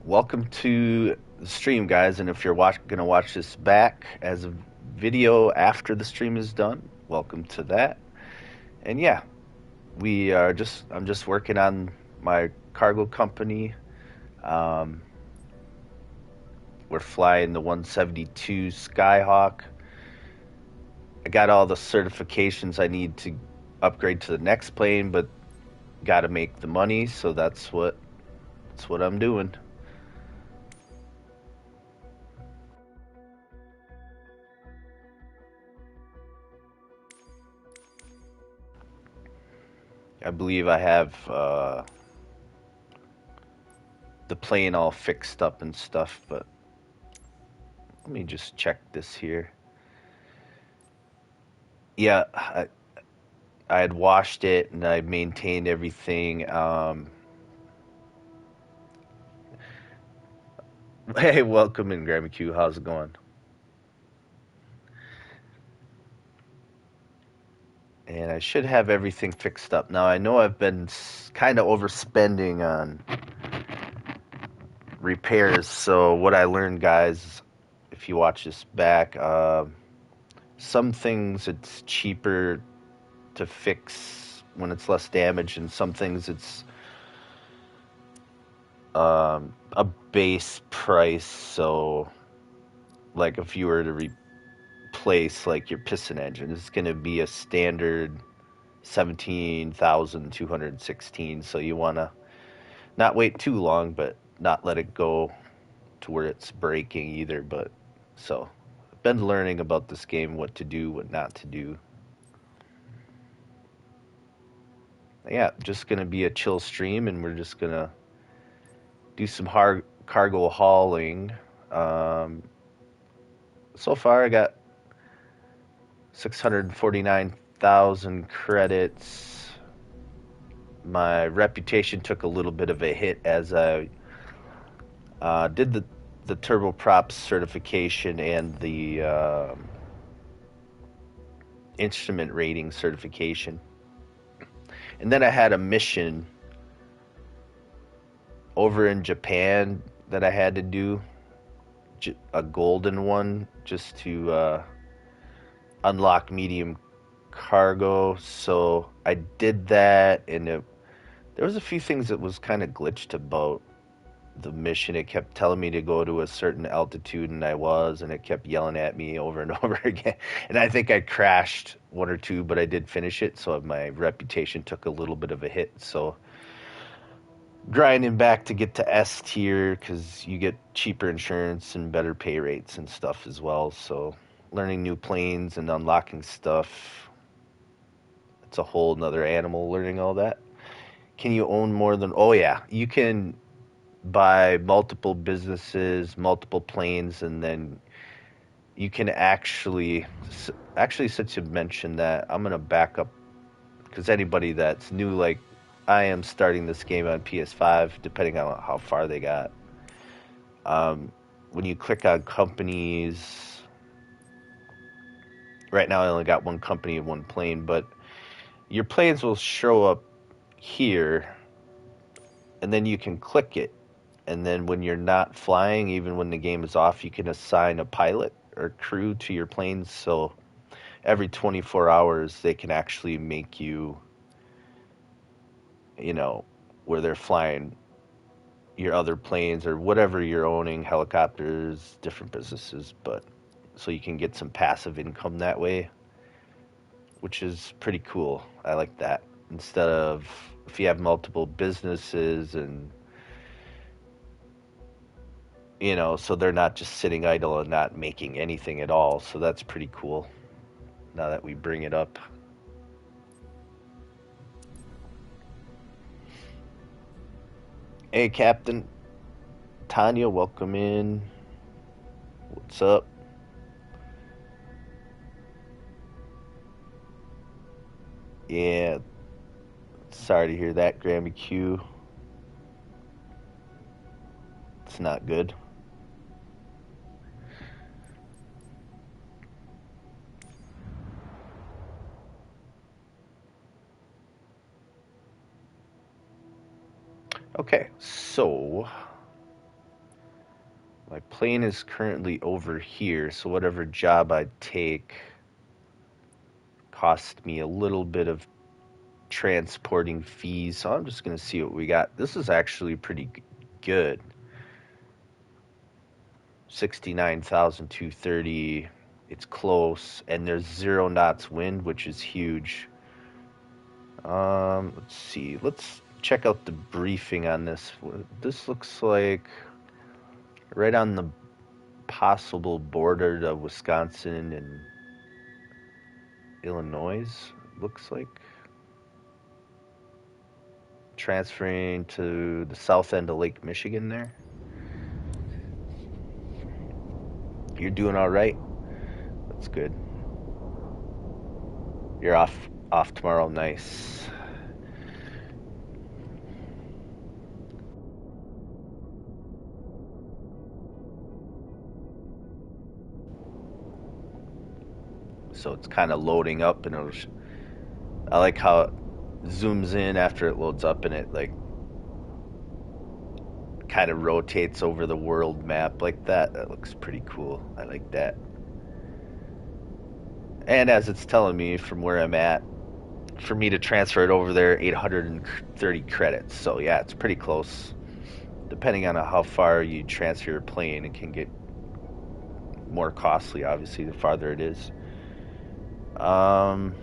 welcome to the stream, guys. And if you're gonna watch this back as a video after the stream is done, welcome to that. And yeah, I'm just working on my cargo company. Um, we're flying the 172 Skyhawk. I got all the certifications I need to upgrade to the next plane, but got to make the money, so that's what I'm doing. I believe I have the plane all fixed up and stuff, but let me just check this here. Yeah, I had washed it and I maintained everything. Hey, welcome in, Grammy Q. How's it going? And I should have everything fixed up. Now, I know I've been kind of overspending on repairs, so what I learned, guys, if you watch this back, some things it's cheaper to fix when it's less damage, and some things it's a base price. So, like if you were to replace like your piston engine, it's going to be a standard 17,216. So you want to not wait too long, but not let it go to where it's breaking either. But so I've been learning about this game, what to do, what not to do. Yeah, just gonna be a chill stream, and we're just gonna do some hard cargo hauling. Um, so far, I got 649,000 credits. My reputation took a little bit of a hit as I did the turboprop certification and the instrument rating certification. And then I had a mission over in Japan that I had to do, a golden one, just to unlock medium cargo. So I did that, and there was a few things that was kind of glitched about the mission. It kept telling me to go to a certain altitude, and I was, and it kept yelling at me over and over again. And I think I crashed one or two, but I did finish it, so my reputation took a little bit of a hit. So grinding back to get to S tier, because you get cheaper insurance and better pay rates and stuff as well. So learning new planes and unlocking stuff, it's a whole nother animal, learning all that. Can you own more than... Oh yeah, you can buy multiple businesses, multiple planes, and then you can actually since you mentioned that, I'm going to back up, because anybody that's new, like I am, starting this game on PS5, depending on how far they got, when you click on companies, right now I only got one company and one plane, but your planes will show up here, and then you can click it, and then when you're not flying, even when the game is off, you can assign a pilot or crew to your planes. So every 24 hours, they can actually make you, where they're flying your other planes or whatever you're owning, helicopters, different businesses, but so you can get some passive income that way, which is pretty cool. I like that. Instead of, if you have multiple businesses, and so they're not just sitting idle and not making anything at all. So that's pretty cool, now that we bring it up. Hey, Captain Tanya, welcome in. What's up? Yeah, sorry to hear that, Grammy Q. It's not good. Okay, so My plane is currently over here, so whatever job I take cost me a little bit of transporting fees. So I'm just going to see what we got. This is actually pretty good. 69,230. It's close, and there's 0 knots wind, which is huge. Let's see. Let's check out the briefing on this. This looks like right on the possible border to Wisconsin and Illinois. Looks like transferring to the south end of Lake Michigan there. You're doing all right. That's good. You're off tomorrow. Nice. So it's kind of loading up, and I like how it zooms in after it loads up, and it like kind of rotates over the world map like that. That looks pretty cool. I like that. And as it's telling me from where I'm at, for me to transfer it over there, 830 credits. So yeah, it's pretty close. Depending on how far you transfer your plane, it can get more costly, obviously, the farther it is. Let's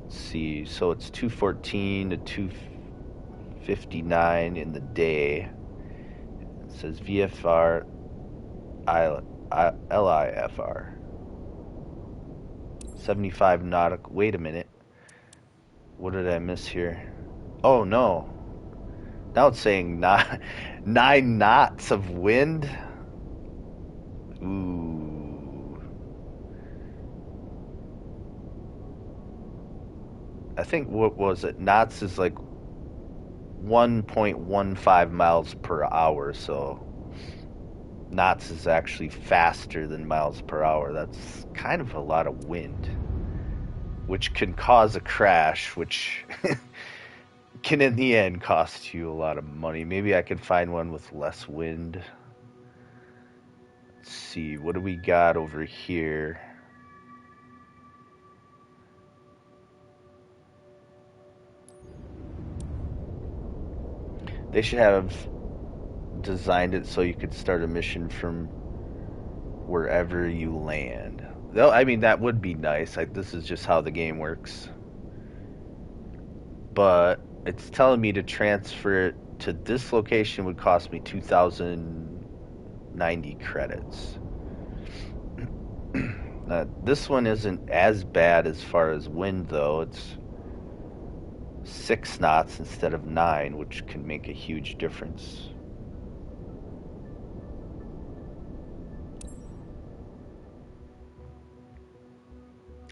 see. So it's 214 to 259 in the day. It says VFR, LIFR. 75 nautical. Wait a minute. What did I miss here? Oh no. Now it's saying 9 knots of wind. Ooh. I think, what was it? Knots is like 1.15 miles per hour, so knots is actually faster than miles per hour. That's kind of a lot of wind, which can cause a crash, which can in the end cost you a lot of money. Maybe I can find one with less wind. Let's see, what do we got over here? They should have designed it so you could start a mission from wherever you land. Though, I mean, that would be nice. Like, this is just how the game works. But it's telling me to transfer it to this location would cost me 2,090 credits. This one isn't as bad as far as wind, though. It's 6 knots instead of 9, which can make a huge difference.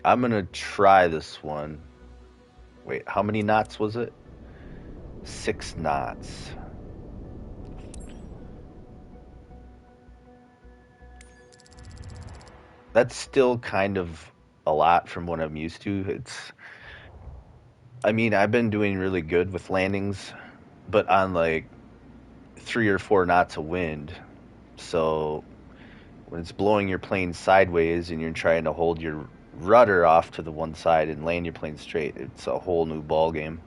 I'm gonna try this one. Wait, how many knots was it? 6 knots. That's still kind of a lot from what I'm used to. I mean, I've been doing really good with landings, but on like 3 or 4 knots of wind. So when it's blowing your plane sideways and you're trying to hold your rudder off to the one side and land your plane straight, it's a whole new ball game.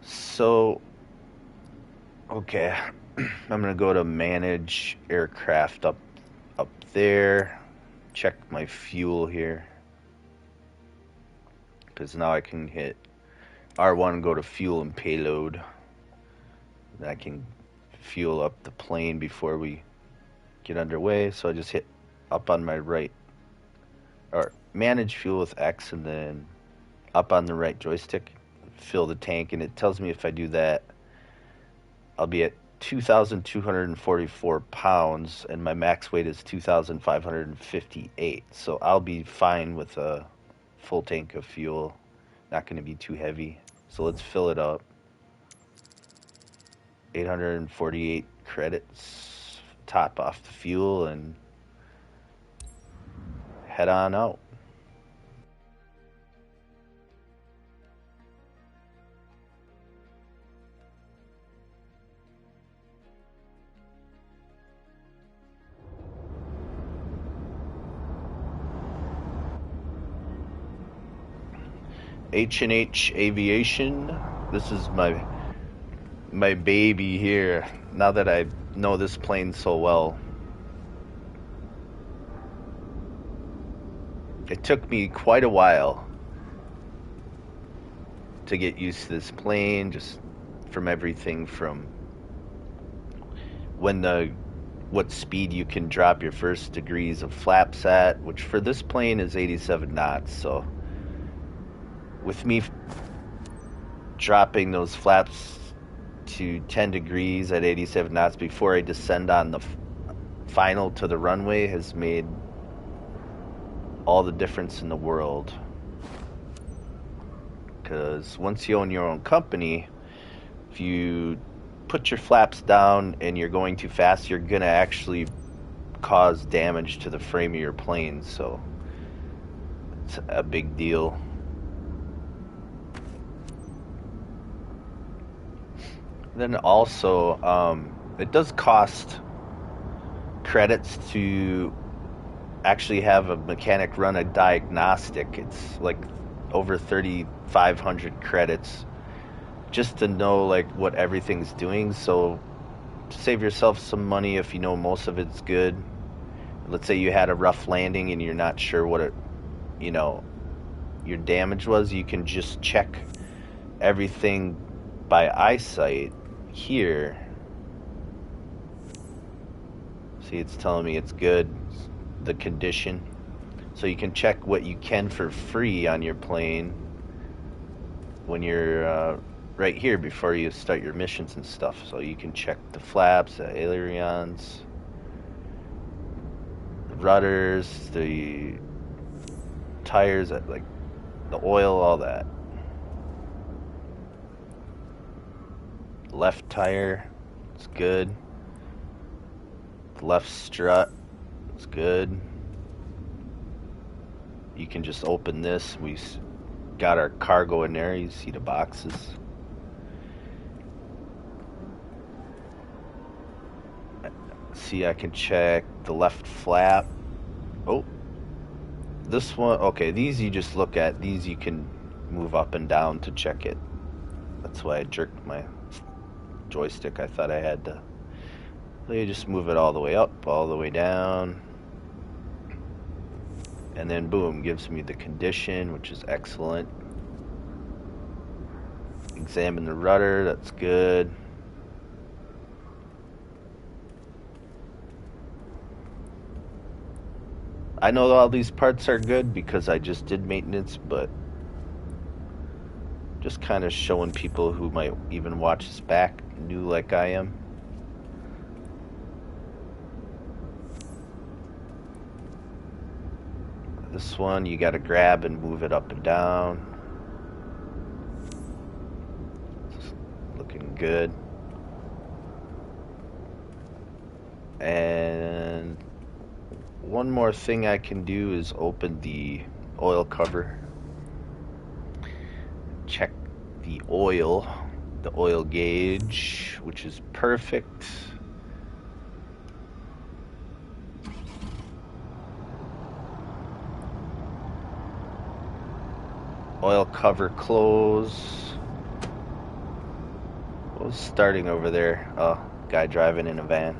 So, okay, I'm gonna go to manage aircraft up there. Check my fuel here, because now I can hit R1, go to fuel and payload. Then I can fuel up the plane before we get underway. So I just hit up on my right, or manage fuel with X, and then up on the right joystick, fill the tank, and it tells me if I do that, I'll be at 2,244 pounds, and my max weight is 2,558. So I'll be fine with a full tank of fuel. Not going to be too heavy. So let's fill it up. 848 credits. Top off the fuel and head on out. H&H Aviation. This is my baby here. Now that I know this plane so well, it took me quite a while to get used to this plane, just from everything from what speed you can drop your first degrees of flaps at, which for this plane is 87 knots. So with me dropping those flaps to 10 degrees at 87 knots before I descend on the final to the runway has made all the difference in the world. Because once you own your own company, if you put your flaps down and you're going too fast, you're going to actually cause damage to the frame of your plane. So it's a big deal. Then also, it does cost credits to actually have a mechanic run a diagnostic. It's like over 3,500 credits just to know like what everything's doing. So to save yourself some money, if you know most of it's good, let's say you had a rough landing and you're not sure what your damage was, you can just check everything by eyesight here. See, it's telling me it's good, the condition. So you can check what you can for free on your plane when you're right here before you start your missions and stuff. So you can check the flaps, the ailerons, the rudders, the tires, like the oil, all that. Left tire, it's good. The left strut, it's good. You can just open this. We got our cargo in there. You see the boxes. See, I can check the left flap. Oh, this one. Okay, these you just look at. These you can move up and down to check it. That's why I jerked my joystick. I thought I had to. So you just move it all the way up, all the way down. And then boom, gives me the condition, which is excellent. Examine the rudder, that's good. I know all these parts are good because I just did maintenance, but just kind of showing people who might even watch this back, new like I am. This one you gotta grab and move it up and down. It's looking good. And one more thing I can do is open the oil cover. Check the oil gauge, which is perfect. Oil cover close. What was starting over there? Oh, guy driving in a van.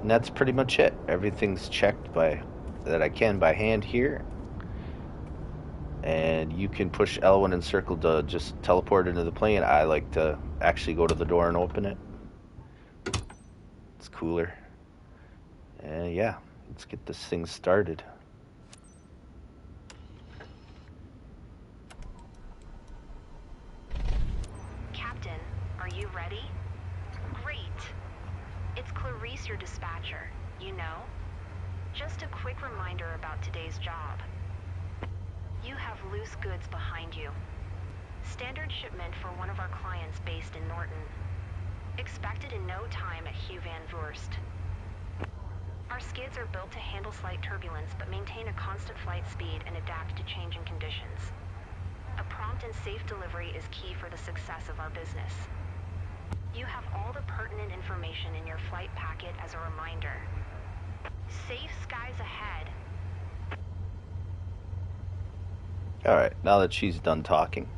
And that's pretty much it. Everything's checked that I can by hand here. And you can push L1 and circle to just teleport into the plane. I like to actually go to the door and open it. It's cooler. And yeah, let's get this thing started. Captain, are you ready? Great. It's Clarice, your dispatcher. You know? Just a quick reminder about today's job. You have loose goods behind you. Standard shipment for one of our clients based in Norton. Expected in no time at Hugh Van Voorst. Our skids are built to handle slight turbulence but maintain a constant flight speed and adapt to changing conditions. A prompt and safe delivery is key for the success of our business. You have all the pertinent information in your flight packet as a reminder. Safe skies ahead. Alright, now that she's done talking,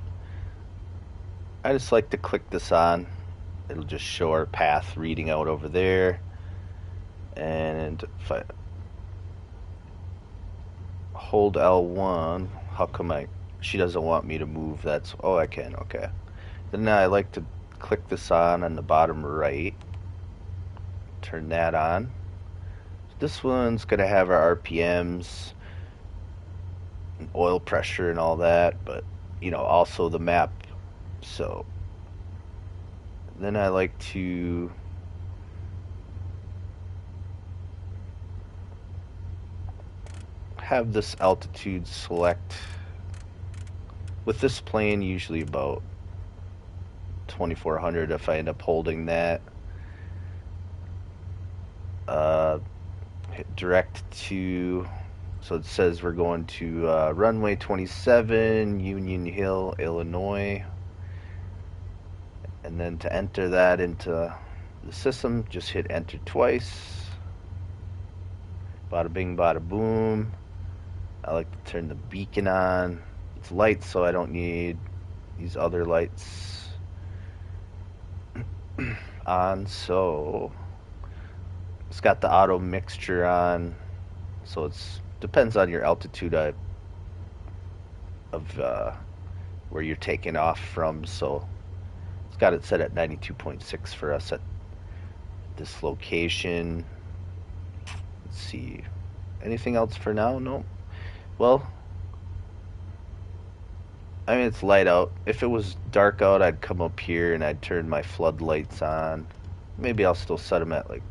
I just like to click this on. It'll just show our path reading out over there. And if I hold L1, how come she doesn't want me to move? Oh, I can, okay. Then I like to click this on the bottom right. Turn that on. This one's going to have our RPMs, and oil pressure and all that, but, also the map. So then I like to have this altitude select. With this plane, usually about 2400 if I end up holding that. Hit direct to, so it says we're going to runway 27, Union Hill, Illinois. And then to enter that into the system, just hit enter twice. Bada bing, bada boom. I like to turn the beacon on. It's light, so I don't need these other lights on. So it's got the auto mixture on. So it's depends on your altitude of where you're taking off from. So it's got it set at 92.6 for us at this location. Let's see. Anything else for now? No. Well, I mean, it's light out. If it was dark out, I'd come up here and I'd turn my floodlights on. Maybe I'll still set them at like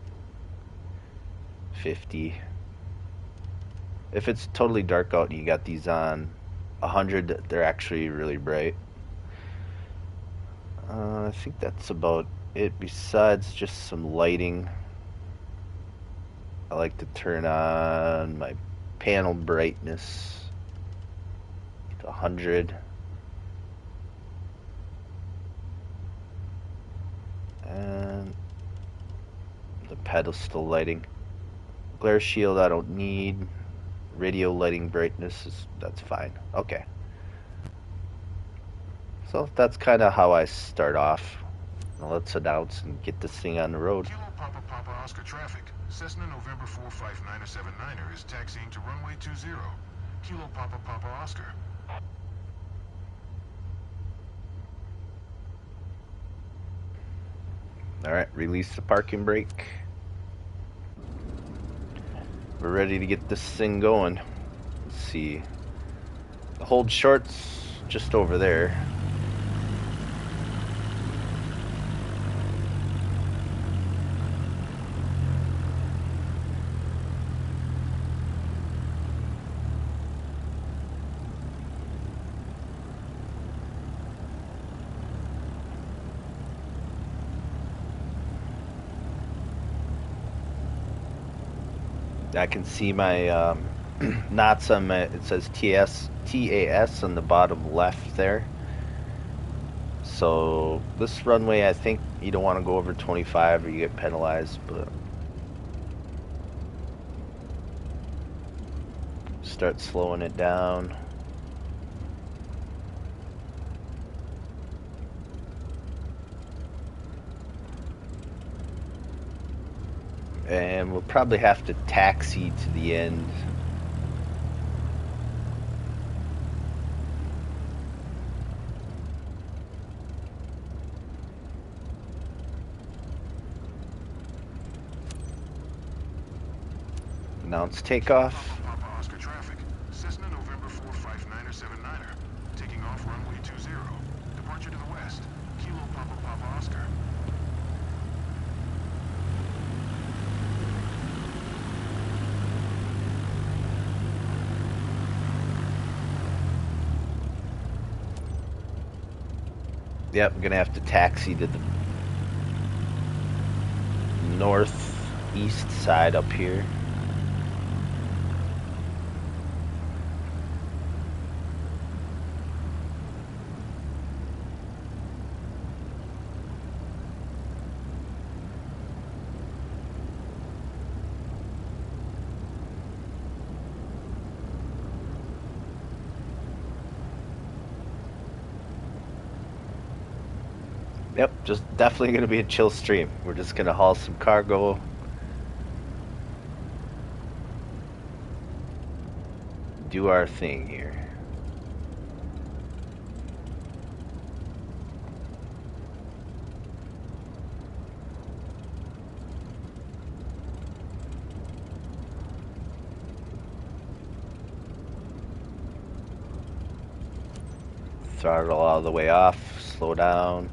50. If it's totally dark out and you got these on 100, they're actually really bright. I think that's about it, besides just some lighting. I like to turn on my panel brightness to 100. And the pedestal lighting. Glare shield I don't need. Radio lighting brightness that's fine. Okay. So that's kind of how I start off. Now let's announce and get this thing on the road. Kilo Papa Papa Oscar traffic. Cessna November 45979er is taxiing to runway 20. Kilo Papa Papa Oscar. Alright, release the parking brake. We're ready to get this thing going. Let's see. The hold short's just over there. I can see my knots on my, it says TAS on the bottom left there. So this runway, I think you don't want to go over 25 or you get penalized, but start slowing it down. And we'll probably have to taxi to the end. Announce takeoff. Papa Oscar traffic. Cessna November 45979er. Taking off runway 20. Departure to the west. Kilo Papa Papa Oscar. Yep, I'm gonna have to taxi to the northeast side up here. Yep, just definitely gonna be a chill stream. We're just gonna haul some cargo, do our thing here. Throttle all the way off, slow down,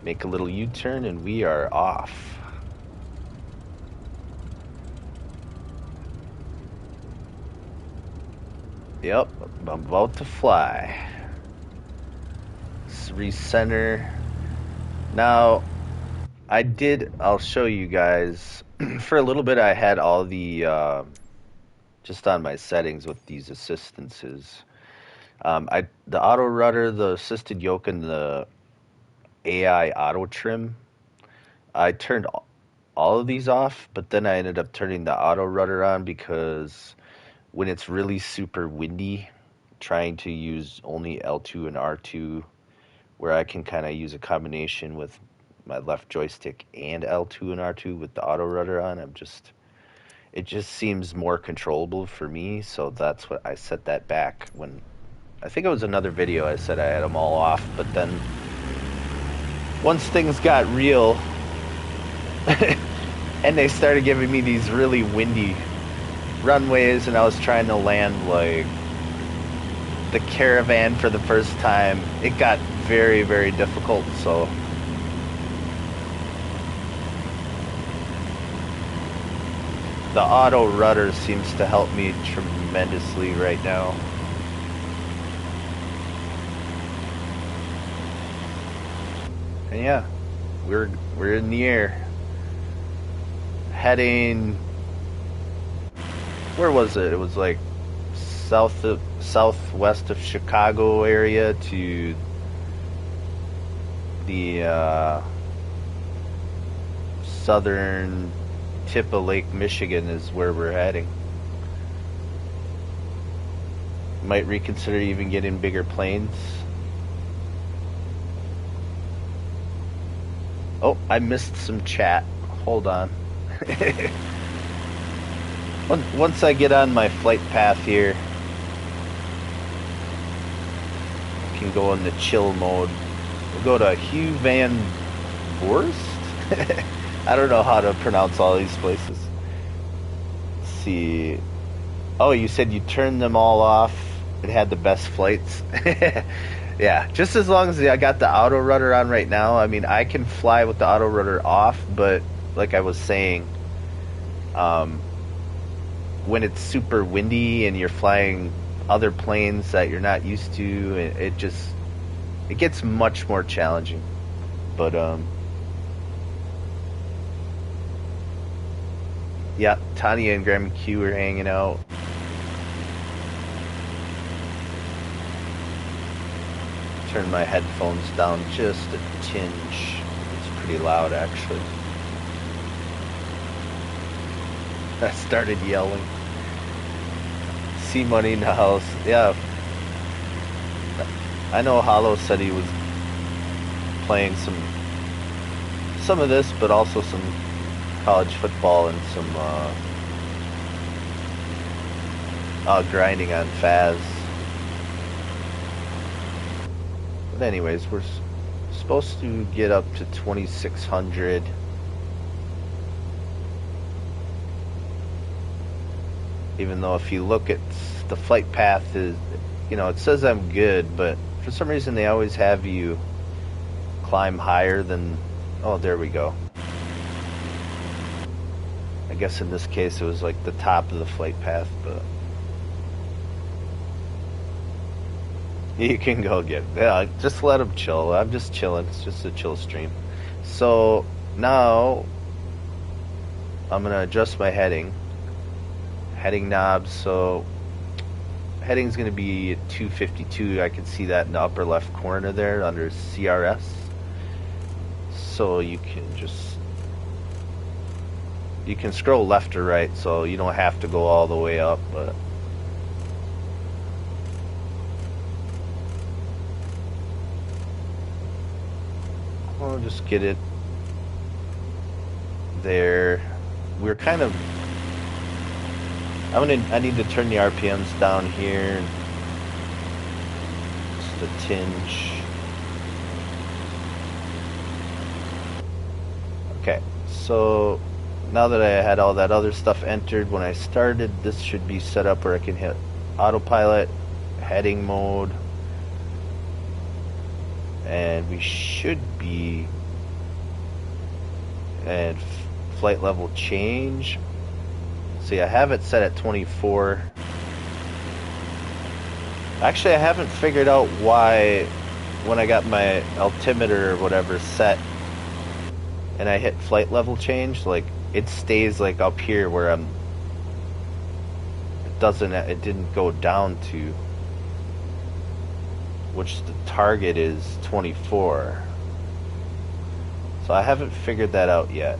make a little U-turn, and we are off. Yep, I'm about to fly. Let's recenter. Now, I'll show you guys. For a little bit, I had all the, just on my settings with these assistances. The auto rudder, the assisted yoke, and the AI auto trim. I turned all of these off, but then I ended up turning the auto rudder on because when it's really super windy, trying to use only L2 and R2, where I can kind of use a combination with my left joystick and L2 and R2 with the auto rudder on, it just seems more controllable for me. So that's what I set that back when I think it was another video. I said I had them all off, but then once things got real and they started giving me these really windy runways, and I was trying to land like the Caravan for the first time, it got very, very difficult. So the auto rudder seems to help me tremendously right now. And yeah, we're in the air, heading. Where was it? It was like southwest of Chicago area to the southern tip of Lake Michigan is where we're heading. Might reconsider even getting bigger planes. Oh, I missed some chat. Hold on. Once I get on my flight path here, I can go into chill mode. We'll go to Hugh Van Voorst? I don't know how to pronounce all these places. Let's see. Oh, you said you turned them all off. It had the best flights. Yeah, just as long as I got the auto rudder on right now. I mean, I can fly with the auto rudder off, but like I was saying, when it's super windy and you're flying other planes that you're not used to, it gets much more challenging. But yeah, Tanya and Graham Q are hanging out. Turn my headphones down just a tinge. It's pretty loud, actually. I started yelling. See money in the house. Yeah. I know Hollow said he was playing some of this, but also some college football and some grinding on Faz. But anyways, we're supposed to get up to 2600. Even though if you look at the flight path, is, you know, it says I'm good, but for some reason they always have you climb higher than, oh, there we go. I guess in this case it was like the top of the flight path, but you can go get, yeah, just let them chill. I'm just chilling. It's just a chill stream. So now I'm gonna adjust my heading knobs. So heading's gonna be at 252. I can see that in the upper left corner there under CRS. So you can scroll left or right, so you don't have to go all the way up, but I'll just get it there. We're kind of... I need to turn the RPMs down here. Just a tinge. Okay, so now that I had all that other stuff entered when I started, this should be set up where I can hit autopilot, heading mode, and we should be at flight level change. See, I have it set at 24. Actually, I haven't figured out why when I got my altimeter or whatever set and I hit flight level change, like it stays like up here where it didn't go down to, which the target is 24. So I haven't figured that out yet,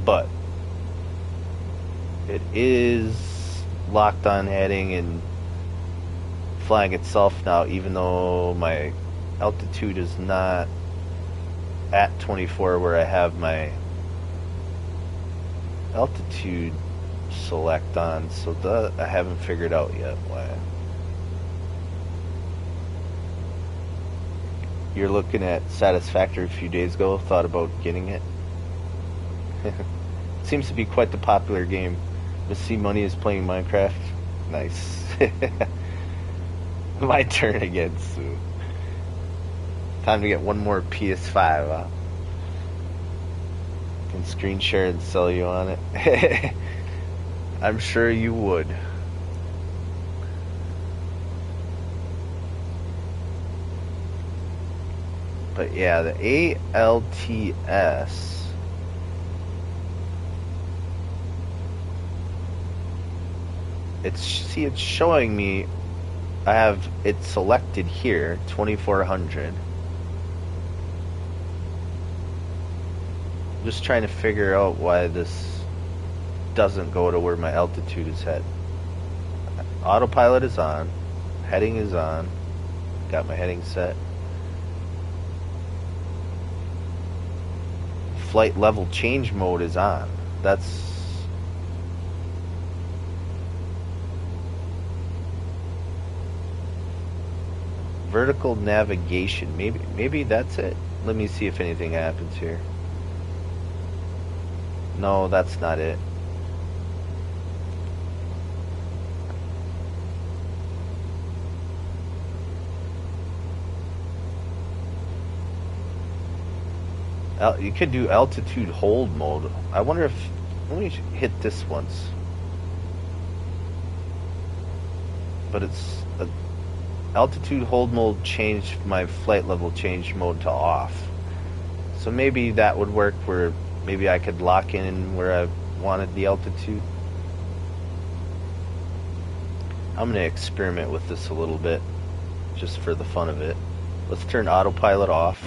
but it is locked on heading and flying itself now, even though my altitude is not at 24 where I have my altitude select on, so that I haven't figured out yet why. You're looking at Satisfactory a few days ago, thought about getting it. Seems to be quite the popular game. Miss C Money is playing Minecraft. Nice. My turn again soon. Time to get one more PS5, huh? Can screen share and sell you on it. I'm sure you would. But yeah, the ALTS. It's showing me I have it selected here, 2400. Just trying to figure out why this doesn't go to where my altitude is at. Autopilot is on, heading is on, got my heading set. Flight level change mode is on. That's vertical navigation. Maybe that's it. Let me see if anything happens here. No, that's not it. You could do altitude hold mode. I wonder if... Let me hit this once. But it's... altitude hold mode changed my flight level change mode to off. So maybe that would work where maybe I could lock in where I wanted the altitude. I'm going to experiment with this a little bit just for the fun of it. Let's turn autopilot off.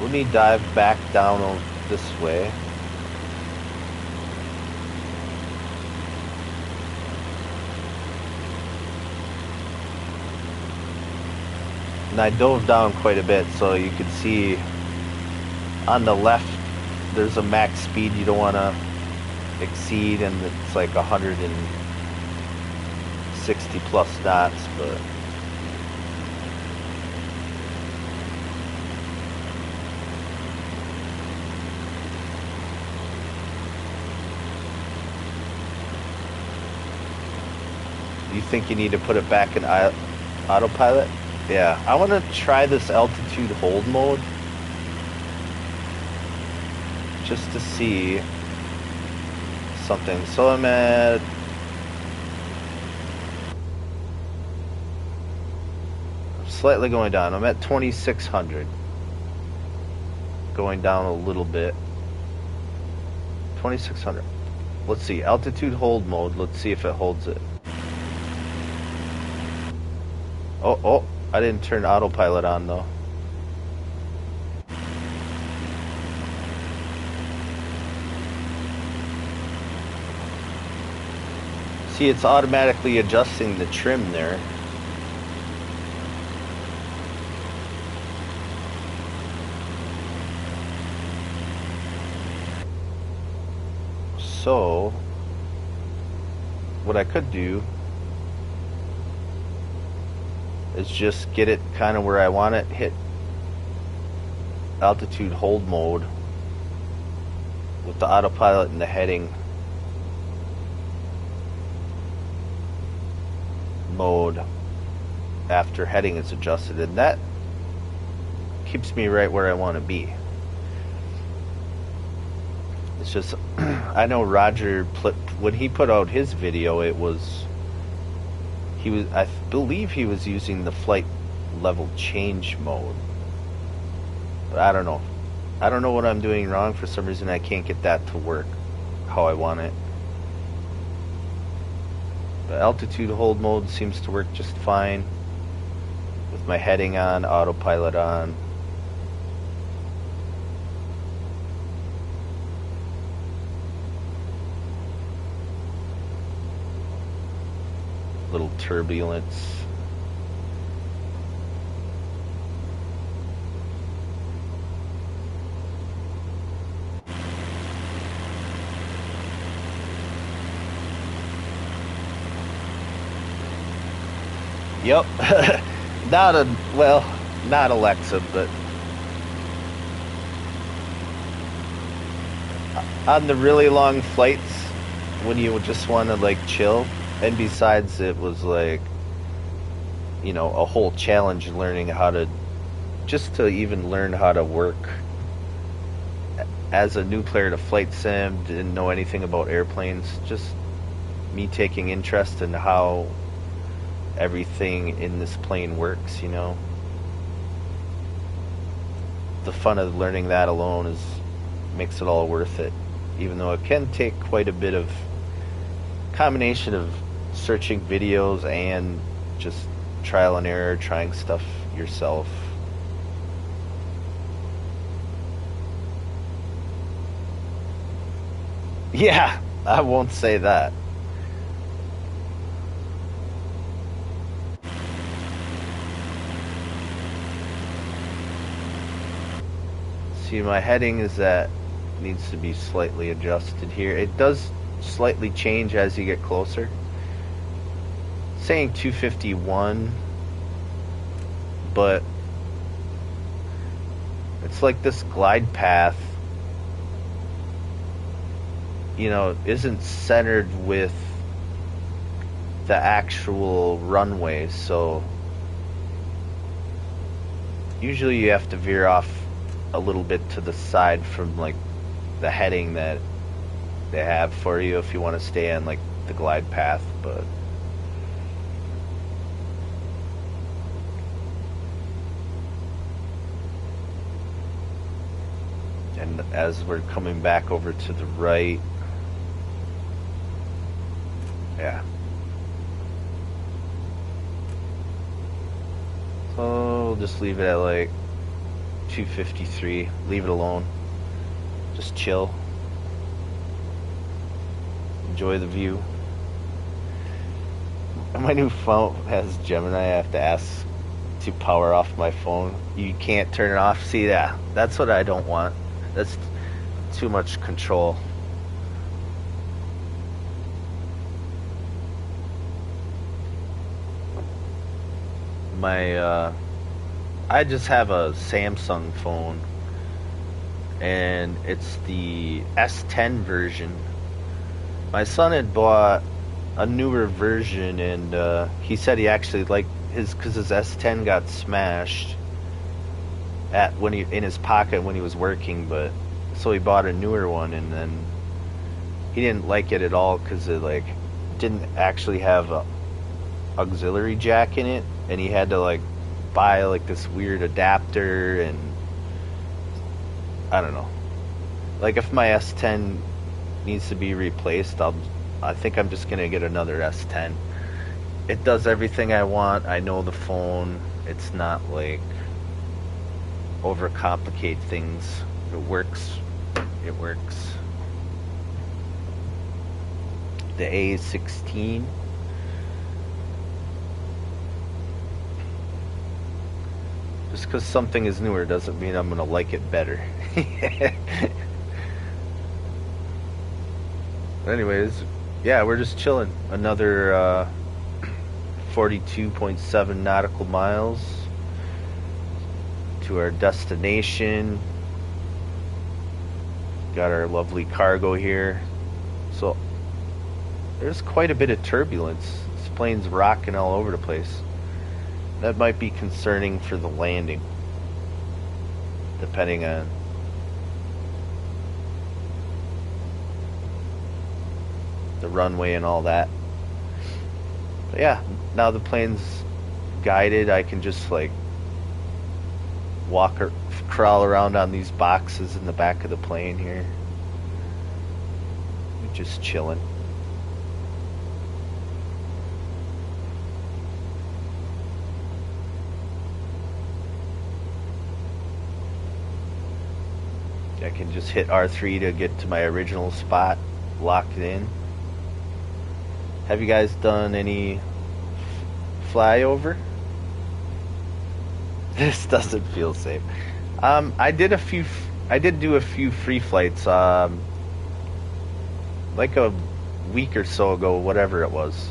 Let me dive back down this way. And I dove down quite a bit, so you can see on the left there's a max speed you don't want to exceed, and it's like 160 plus knots, but you think you need to put it back in autopilot? Yeah, I want to try this altitude hold mode just to see something. So I'm at slightly going down. I'm at 2600. Going down a little bit. 2600. Let's see, altitude hold mode. Let's see if it holds it. Oh, I didn't turn autopilot on though. See, it's automatically adjusting the trim there. So what I could do is just get it kind of where I want it, hit altitude hold mode with the autopilot and the heading mode after heading is adjusted, and that keeps me right where I want to be. It's just I know Roger when he put out his video, I believe he was using the flight level change mode, but I don't know what I'm doing wrong. For some reason I can't get that to work how I want it. The altitude hold mode seems to work just fine with my heading on, autopilot on. Little turbulence. Yep. Not Alexa, but on the really long flights when you just want to like chill, and besides it was like, you know, a whole challenge learning how to, just to even learn how to work as a new player to flight sim, didn't know anything about airplanes, just me taking interest in how everything in this plane works, you know. The fun of learning that alone makes it all worth it, even though it can take quite a bit of combination of searching videos and just trial and error, trying stuff yourself. Yeah, I won't say that. See, my heading needs to be slightly adjusted here. It does slightly change as you get closer. Saying 251, but it's like this glide path, you know, isn't centered with the actual runway, so usually you have to veer off a little bit to the side from like the heading that they have for you if you want to stay on like the glide path. But and as we're coming back over to the right, yeah, so we'll just leave it at like 253, leave it alone, just chill, enjoy the view. My new phone has Gemini. I have to ask to power off my phone. You can't turn it off. See that? That's what I don't want. That's too much control. I just have a Samsung phone, and it's the S10 version. My son had bought a newer version, and he said he actually liked because his S10 got smashed in his pocket when he was working, but so he bought a newer one, and then he didn't like it at all because it like didn't actually have a auxiliary jack in it, and he had to like buy like this weird adapter, and I don't know. Like if my S10 needs to be replaced, I think I'm just gonna get another S10. It does everything I want. I know the phone. It's not like overcomplicate things. It works. It works. The A16. Just because something is newer doesn't mean I'm gonna like it better. anyways, yeah, we're just chilling. Another 42.7 nautical miles to our destination. Got our lovely cargo here. So there's quite a bit of turbulence. This plane's rocking all over the place. That might be concerning for the landing, depending on the runway and all that. But yeah, now the plane's guided, I can just like walk or crawl around on these boxes in the back of the plane here. Just chilling. I can just hit R3 to get to my original spot, lock it in. Have you guys done any flyover? This doesn't feel safe. I did do a few free flights, like a week or so ago, whatever it was.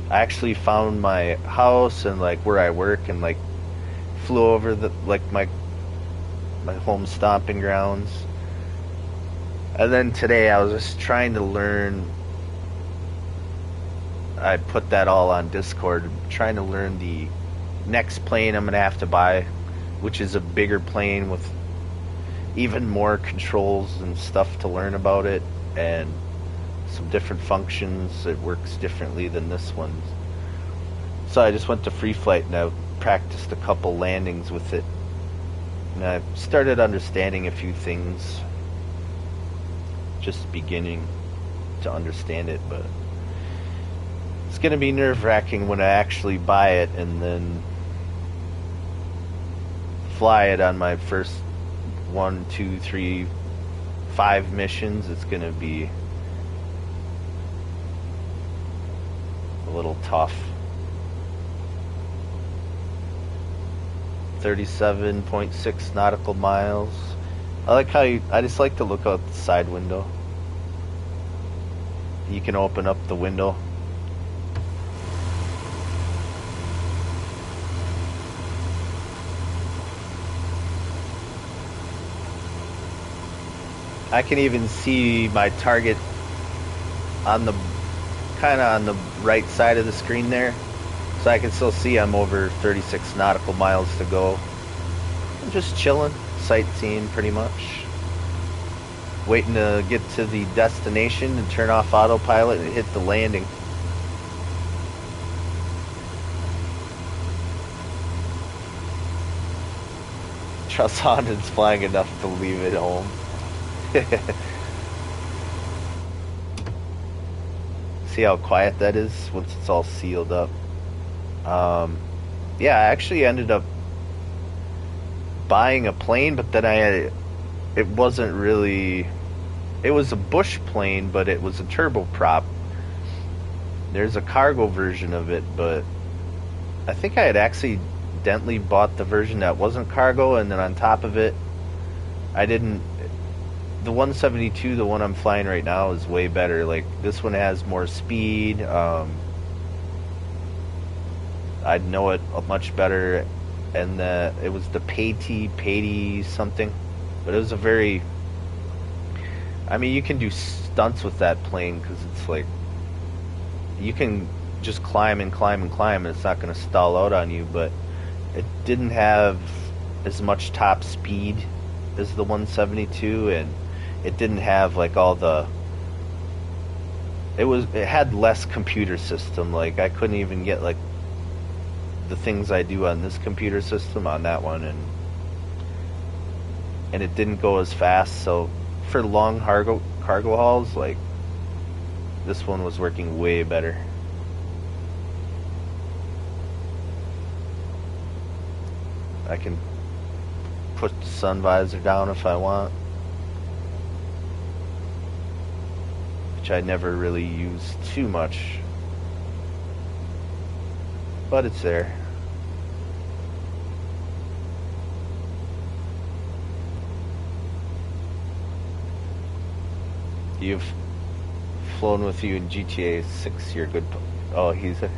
I actually found my house and like where I work and like flew over the like my home stomping grounds. And then today I was just trying to learn. I put that all on Discord, trying to learn the next plane I'm gonna have to buy, which is a bigger plane with even more controls and stuff to learn about it, and some different functions. It works differently than this one. So I just went to free flight and I practiced a couple landings with it. And I started understanding a few things. Just beginning to understand it, but it's going to be nerve-wracking when I actually buy it and then fly it on my first 1, 2, 3, 5 missions. It's going to be a little tough. 37.6 nautical miles. I like how I just like to look out the side window. You can open up the window. I can even see my target on the kind of on the right side of the screen there. So I can still see I'm over 36 nautical miles to go. I'm just chilling, sightseeing pretty much. Waiting to get to the destination and turn off autopilot and hit the landing. Trust Honda's flying enough to leave it home. See how quiet that is once it's all sealed up. Yeah, I actually ended up buying a plane, but then it wasn't really, it was a bush plane, but it was a turboprop. There's a cargo version of it, but I think I had accidentally bought the version that wasn't cargo, and then on top of it, I didn't. The 172, the one I'm flying right now, is way better. Like, this one has more speed. I'd know it much better, and it was the Ps5 something, but it was a very. I mean, you can do stunts with that plane because it's like you can just climb and climb and climb, and it's not going to stall out on you. But it didn't have as much top speed as the 172, and it didn't have like all the. It had less computer system. Like, I couldn't even get like the things I do on this computer system on that one, and it didn't go as fast. So for long cargo hauls, like, this one was working way better. I can put the sun visor down if I want, which I never really use too much, but it's there. You've flown with you in GTA 6. You're a good. Oh, he's a.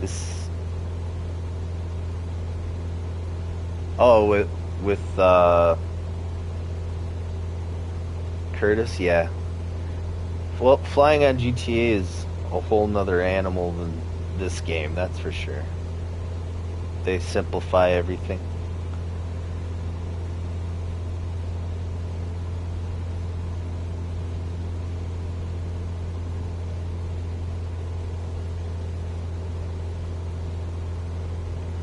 This. Oh, with Curtis, yeah. Well, flying on GTA is a whole nother animal than this game, that's for sure. They simplify everything.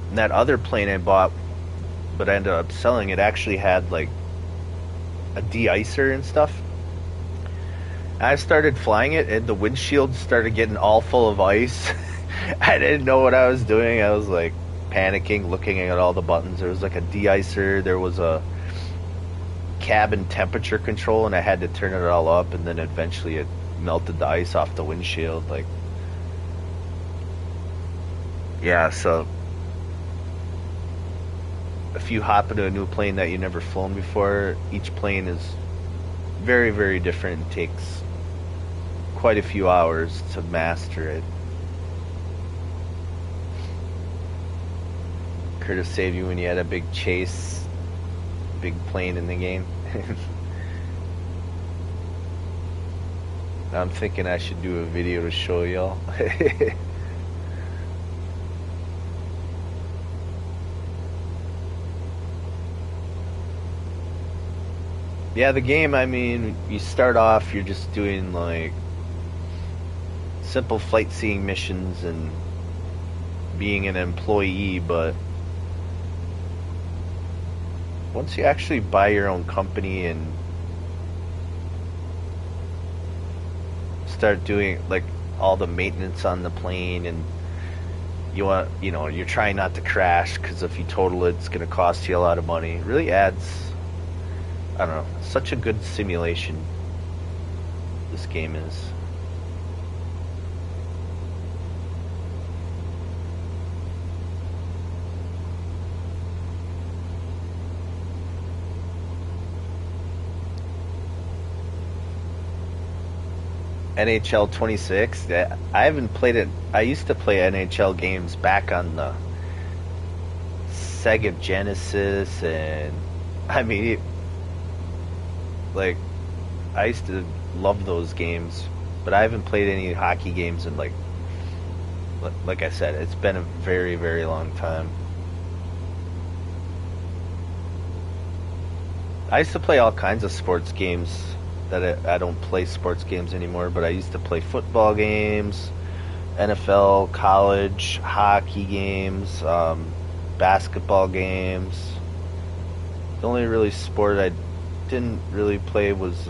And that other plane I bought, but I ended up selling it, actually had like a de-icer and stuff. I started flying it, and the windshield started getting all full of ice. I didn't know what I was doing. I was like panicking, looking at all the buttons. There was like a de-icer, there was a cabin temperature control, and I had to turn it all up, and then eventually it melted the ice off the windshield. Like, yeah, so if you hop into a new plane that you never flown before, each plane is very, very different and takes quite a few hours to master it. Curtis saved you when you had a big chase, big plane in the game. I'm thinking I should do a video to show y'all. Yeah, the game, I mean, you start off, you're just doing like simple flight seeing missions and being an employee, but once you actually buy your own company and start doing like all the maintenance on the plane, and you're trying not to crash, because if you total it, it's going to cost you a lot of money. It really adds, I don't know, such a good simulation this game is. NHL 26, I haven't played it. I used to play NHL games back on the Sega Genesis, and I mean, like, I used to love those games, but I haven't played any hockey games in like I said, it's been a very, very long time. I used to play all kinds of sports games that I don't play sports games anymore, but I used to play football games, NFL, college, hockey games, basketball games. The only really sport I didn't really play was,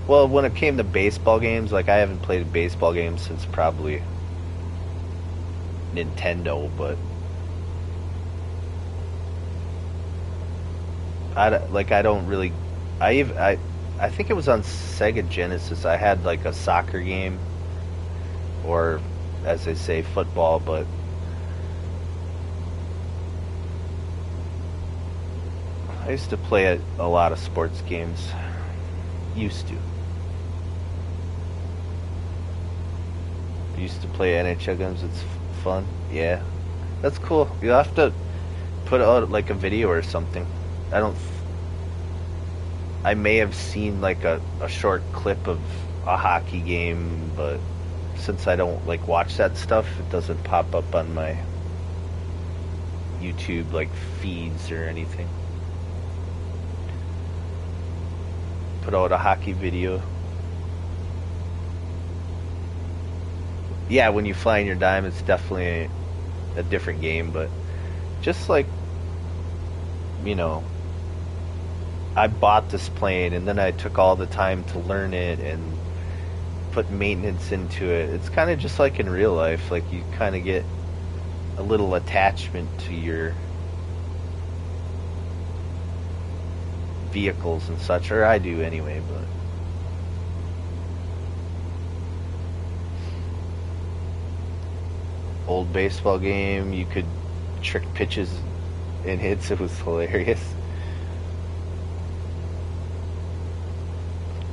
well, when it came to baseball games, like, I haven't played a baseball game since probably Nintendo, but I don't really. I think it was on Sega Genesis. I had like a soccer game, or as they say, football. But I used to play a lot of sports games. Used to. Used to play NHL games. It's fun. Yeah, that's cool. You have to put out like a video or something. I may have seen like a short clip of a hockey game, but since I don't like watch that stuff, it doesn't pop up on my YouTube like feeds or anything. Put out a hockey video. Yeah, when you fly in your dime, it's definitely a different game, but just like, you know, I bought this plane and then I took all the time to learn it and put maintenance into it. It's kind of just like in real life. Like, you kind of get a little attachment to your vehicles and such, or I do anyway, but old baseball game, you could trick pitches and hits. It was hilarious.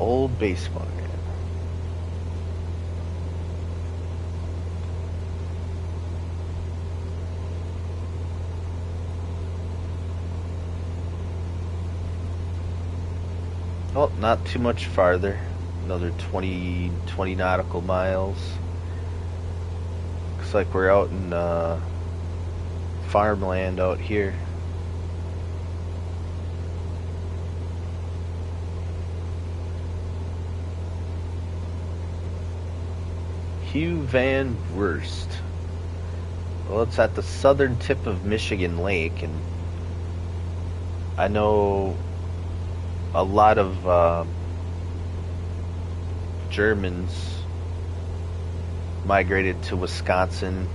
Old baseball game. Oh, not too much farther. Another 20 nautical miles. Looks like we're out in farmland out here. Hugh Van Wurst. Well, it's at the southern tip of Michigan Lake, and I know a lot of Germans migrated to Wisconsin,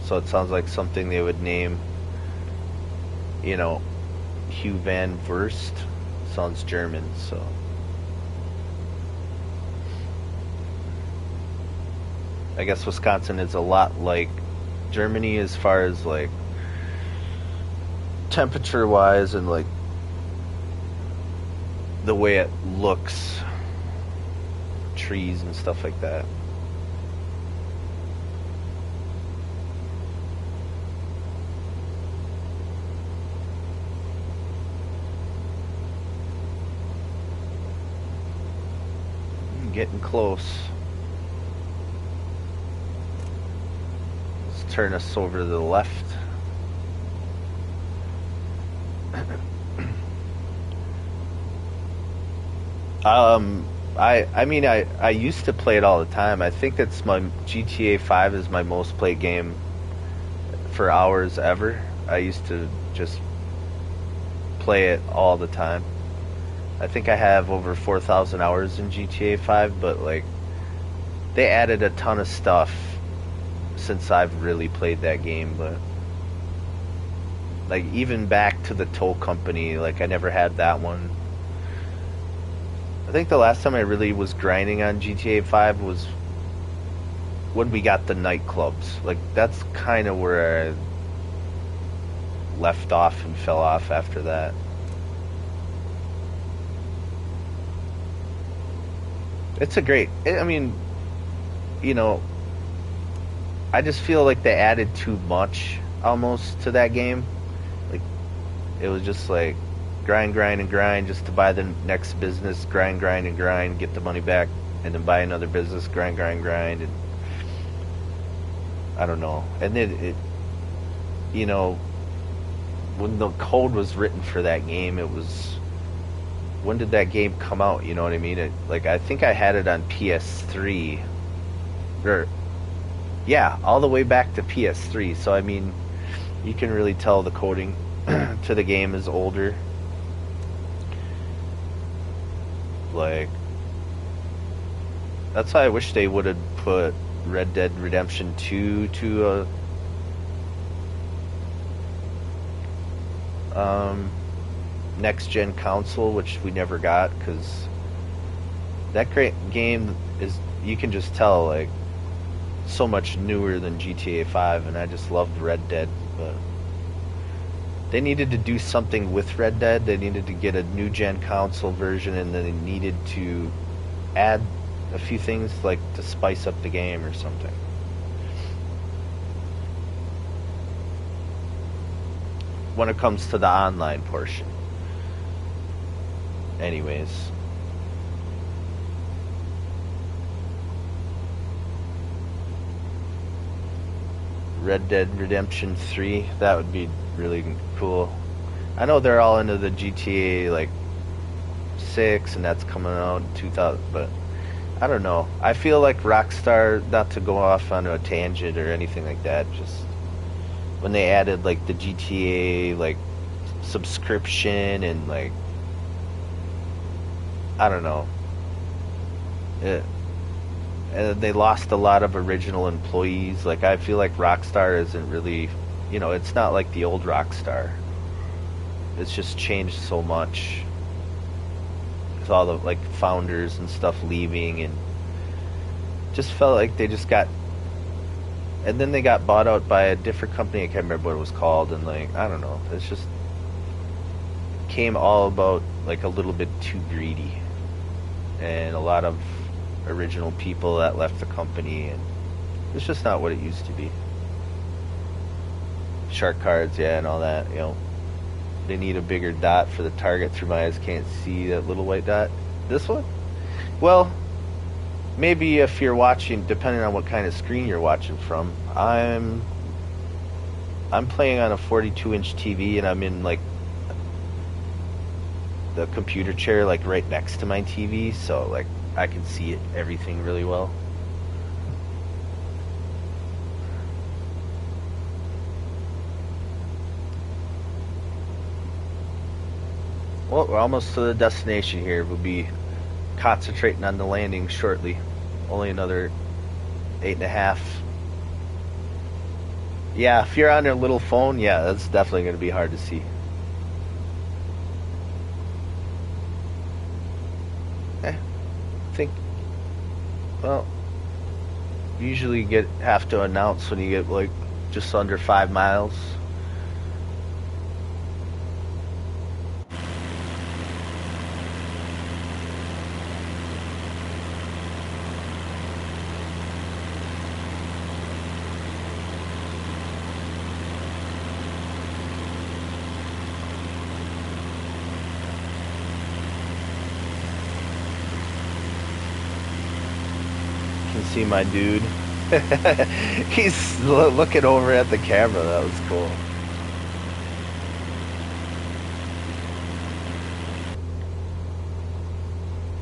so it sounds like something they would name, you know, Hugh Van Wurst. Sounds German, so. I guess Wisconsin is a lot like Germany as far as like temperature wise and like the way it looks, trees and stuff like that. Getting close. Let's turn us over to the left. I used to play it all the time. I think it's my GTA 5 is my most played game for hours ever. I used to just play it all the time. I think I have over 4,000 hours in GTA 5, but like they added a ton of stuff since I've really played that game. But like even back to the tow company, like I never had that one. I think the last time I really was grinding on GTA 5 was when we got the nightclubs. Like that's kind of where I left off and fell off after that. It's a great, I mean, you know, I just feel like they added too much almost to that game. Like it was just like grind, grind, and grind just to buy the next business, grind, grind, and grind, get the money back, and then buy another business, grind, grind, grind, and I don't know. And then it, you know, when the code was written for that game, it was, when did that game come out? You know what I mean? Like I think I had it on PS3, or yeah, all the way back to PS3. So I mean, you can really tell the coding to the game is older. Like, that's why I wish they would have put Red Dead Redemption 2 to a next gen console, which we never got, because that great game is, you can just tell, like, so much newer than GTA 5, and I just loved Red Dead. But they needed to do something with Red Dead. They needed to get a new gen console version, and then they needed to add a few things like to spice up the game or something. When it comes to the online portion. Anyways. Red Dead Redemption 3, that would be really cool. I know they're all into the GTA like 6 and that's coming out in 2000, but I don't know. I feel like Rockstar, not to go off on a tangent or anything like that, just when they added like the GTA like subscription and like, I don't know. And they lost a lot of original employees. Like I feel like Rockstar isn't really, you know, it's not like the old Rockstar. It's just changed so much with all the like founders and stuff leaving, and just felt like they just got, and then they got bought out by a different company. I can't remember what it was called, and like I don't know, it's just came all about like a little bit too greedy. and a lot of original people that left the company, and it's just not what it used to be. Shark cards, yeah, and all that, you know. They need a bigger dot for the target. Through my eyes can't see that little white dot. This one? Well, maybe if you're watching, depending on what kind of screen you're watching from. I'm playing on a 42-inch TV, and I'm in like the computer chair, like right next to my TV, so like I can see everything really well. Well, we're almost to the destination here. We'll be concentrating on the landing shortly. Only another 8.5. Yeah, if you're on your little phone, yeah, that's definitely going to be hard to see. I think, well, usually have to announce when you get like just under 5 miles. See my dude. He's looking over at the camera. That was cool.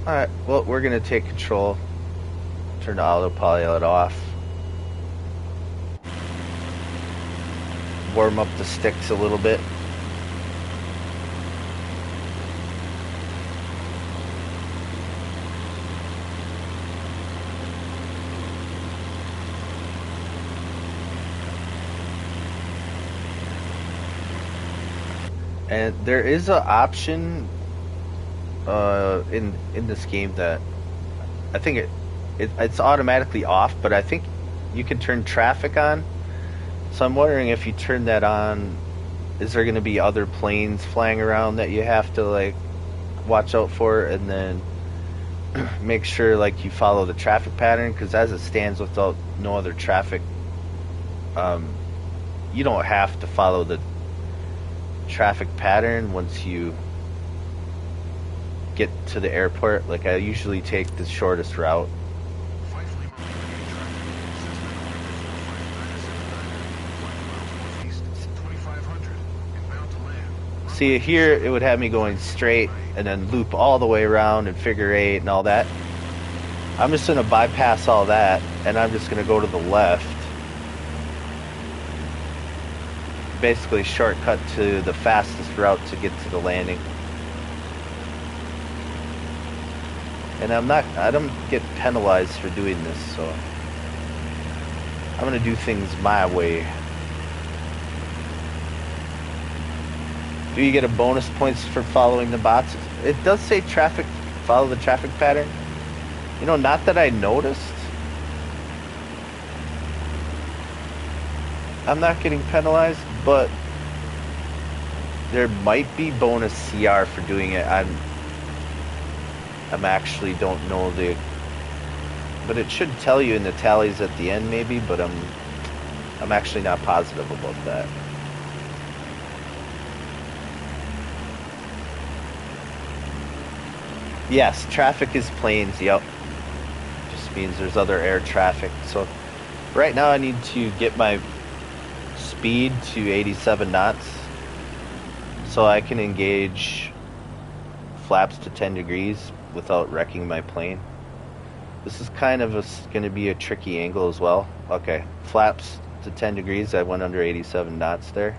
Alright, well, we're going to take control. Turn the autopilot off. Warm up the sticks a little bit. And there is an option in this game that I think it's automatically off, but I think you can turn traffic on. So I'm wondering if you turn that on, is there going to be other planes flying around that you have to like watch out for, and then make sure like you follow the traffic pattern, because as it stands without no other traffic, you don't have to follow the traffic pattern once you get to the airport. Like I usually take the shortest route. See here, it would have me going straight and then loop all the way around and figure eight and all that. I'm just going to bypass all that, and I'm just going to go to the left. Basically shortcut to the fastest route to get to the landing. And I don't get penalized for doing this, so I'm gonna do things my way. Do you get a bonus points for following the bots? It does say follow the traffic pattern. You know, not that I noticed. I'm not getting penalized, but there might be bonus CR for doing it. I'm actually don't know but it should tell you in the tallies at the end maybe, but I'm actually not positive about that. Yes, traffic is planes, yep. Just means there's other air traffic. So right now I need to get my speed to 87 knots so I can engage flaps to 10 degrees without wrecking my plane. This is kind of going to be a tricky angle as well. Okay, flaps to 10 degrees. I went under 87 knots there.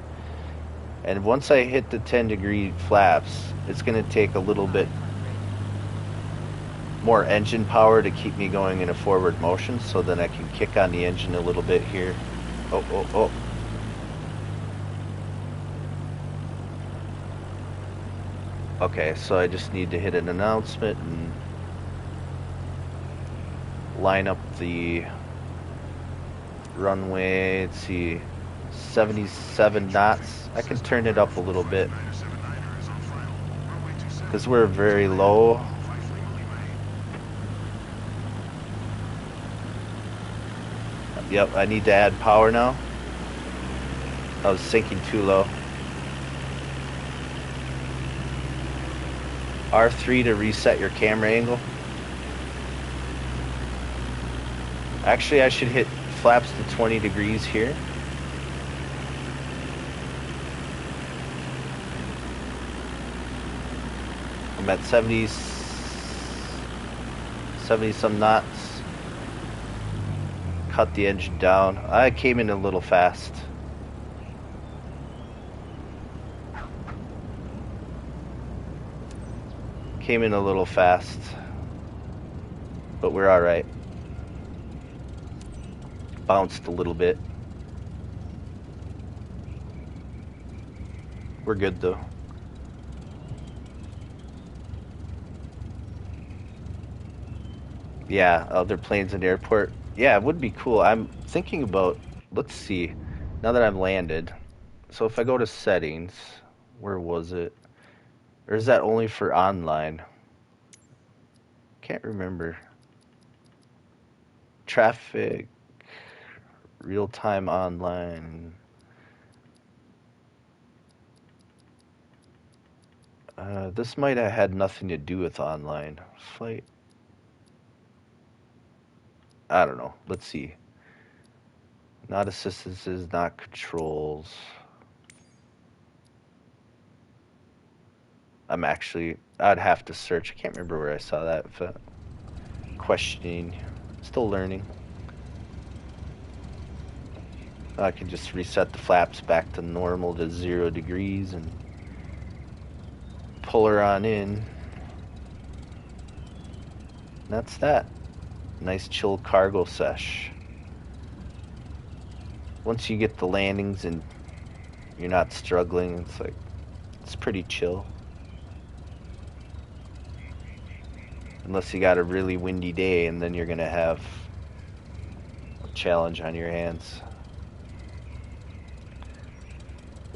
And once I hit the 10 degree flaps, it's going to take a little bit more engine power to keep me going in a forward motion, so then I can kick on the engine a little bit here. Oh. Okay, so I just need to hit an announcement and line up the runway. Let's see, 77 knots. I can turn it up a little bit because we're very low. Yep, I need to add power now. I was sinking too low. R3 to reset your camera angle. Actually, I should hit flaps to 20 degrees here. I'm at 70 some knots. Cut the engine down. I came in a little fast. Came in a little fast. But we're alright. Bounced a little bit. We're good though. Yeah, other planes in the airport. Yeah, it would be cool. I'm thinking about, let's see, now that I've landed. So if I go to settings, where was it? Or is that only for online? Can't remember. Traffic, real-time online. This might have had nothing to do with online. Flight. I don't know. Let's see. Not assistances, not controls. I'd have to search. I can't remember where I saw that. Questioning. Still learning. I can just reset the flaps back to normal to 0 degrees and pull her on in. That's that. Nice chill cargo sesh. Once you get the landings and you're not struggling, it's pretty chill. Unless you got a really windy day, and then you're gonna have a challenge on your hands.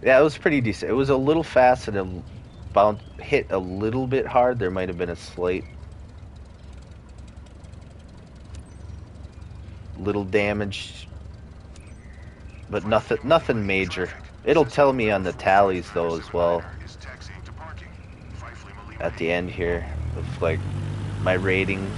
Yeah, it was pretty decent. It was a little fast and it hit a little bit hard. There might have been a slight little damage, but nothing major. It'll tell me on the tallies though as well at the end here of like my ratings.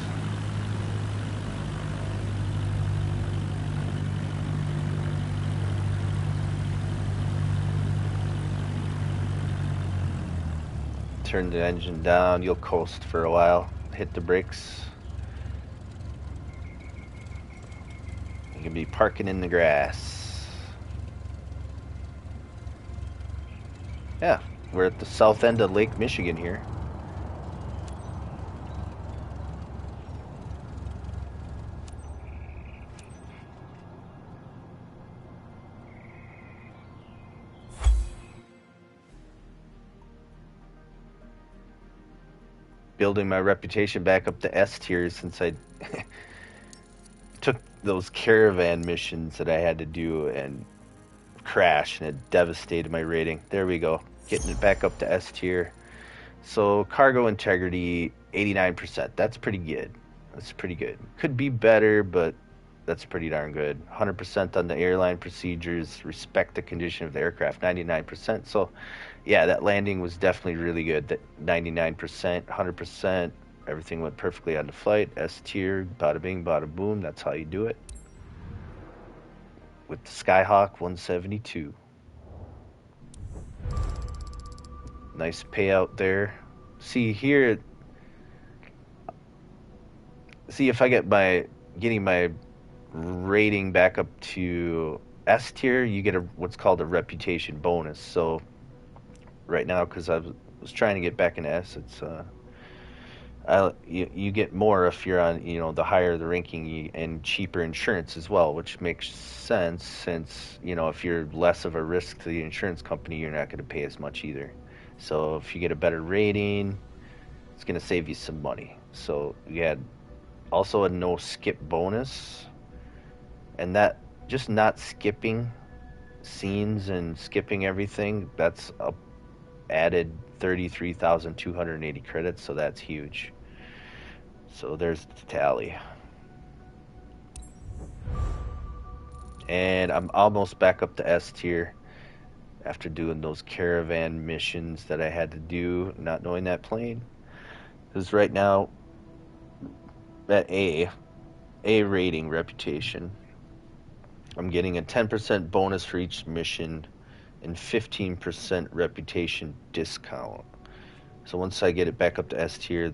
Turn the engine down, you'll coast for a while. Hit the brakes. You can be parking in the grass. Yeah, we're at the south end of Lake Michigan here. Building my reputation back up to S tier since I took those caravan missions that I had to do and crashed, and it devastated my rating. There we go. Getting it back up to S tier. So cargo integrity, 89%. That's pretty good. That's pretty good. Could be better, but that's pretty darn good. 100% on the airline procedures. Respect the condition of the aircraft, 99%. So yeah, that landing was definitely really good. That 99%, 100%, everything went perfectly on the flight. S tier, bada bing, bada boom. That's how you do it. With the Skyhawk 172. Nice payout there. See here. See if I getting my rating back up to S tier, you get what's called a reputation bonus. So right now, because I was trying to get back into S, it's you get more if you're on, the higher the ranking, and cheaper insurance as well, which makes sense since, if you're less of a risk to the insurance company, you're not going to pay as much either. So if you get a better rating, it's going to save you some money. So you had also a no skip bonus, and that just not skipping scenes and skipping everything, that's added 33,280 credits, so that's huge. So there's the tally. and I'm almost back up to S tier after doing those caravan missions that I had to do, not knowing that plane. Because right now, at A rating reputation, I'm getting a 10% bonus for each mission and 15% reputation discount. So once I get it back up to S tier,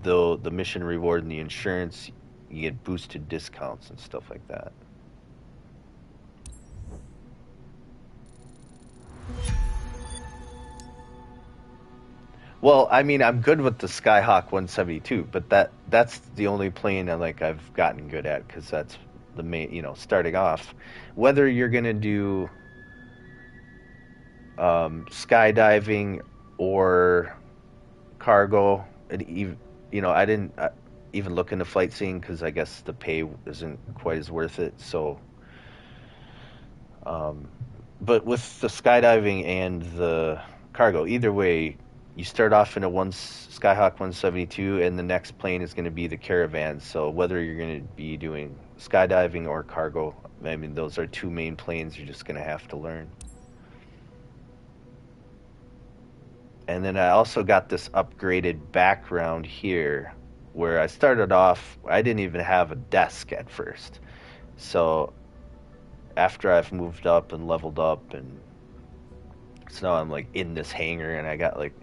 though the mission reward and the insurance, you get boosted discounts and stuff like that. Well, I mean, I'm good with the Skyhawk 172, but that's the only plane I've gotten good at because that's the main, starting off. Whether you're gonna do skydiving or cargo, and even I didn't even look into flight scene because I guess the pay isn't quite as worth it. So, um, but with the skydiving and the cargo, either way, you start off in a Skyhawk 172, and the next plane is going to be the Caravan. So whether you're going to be doing skydiving or cargo, I mean, those are two main planes you're just going to have to learn. And then I also got this upgraded background here where I started off, I didn't even have a desk at first. So after I've moved up and leveled up, and so now I'm like in this hangar and I got like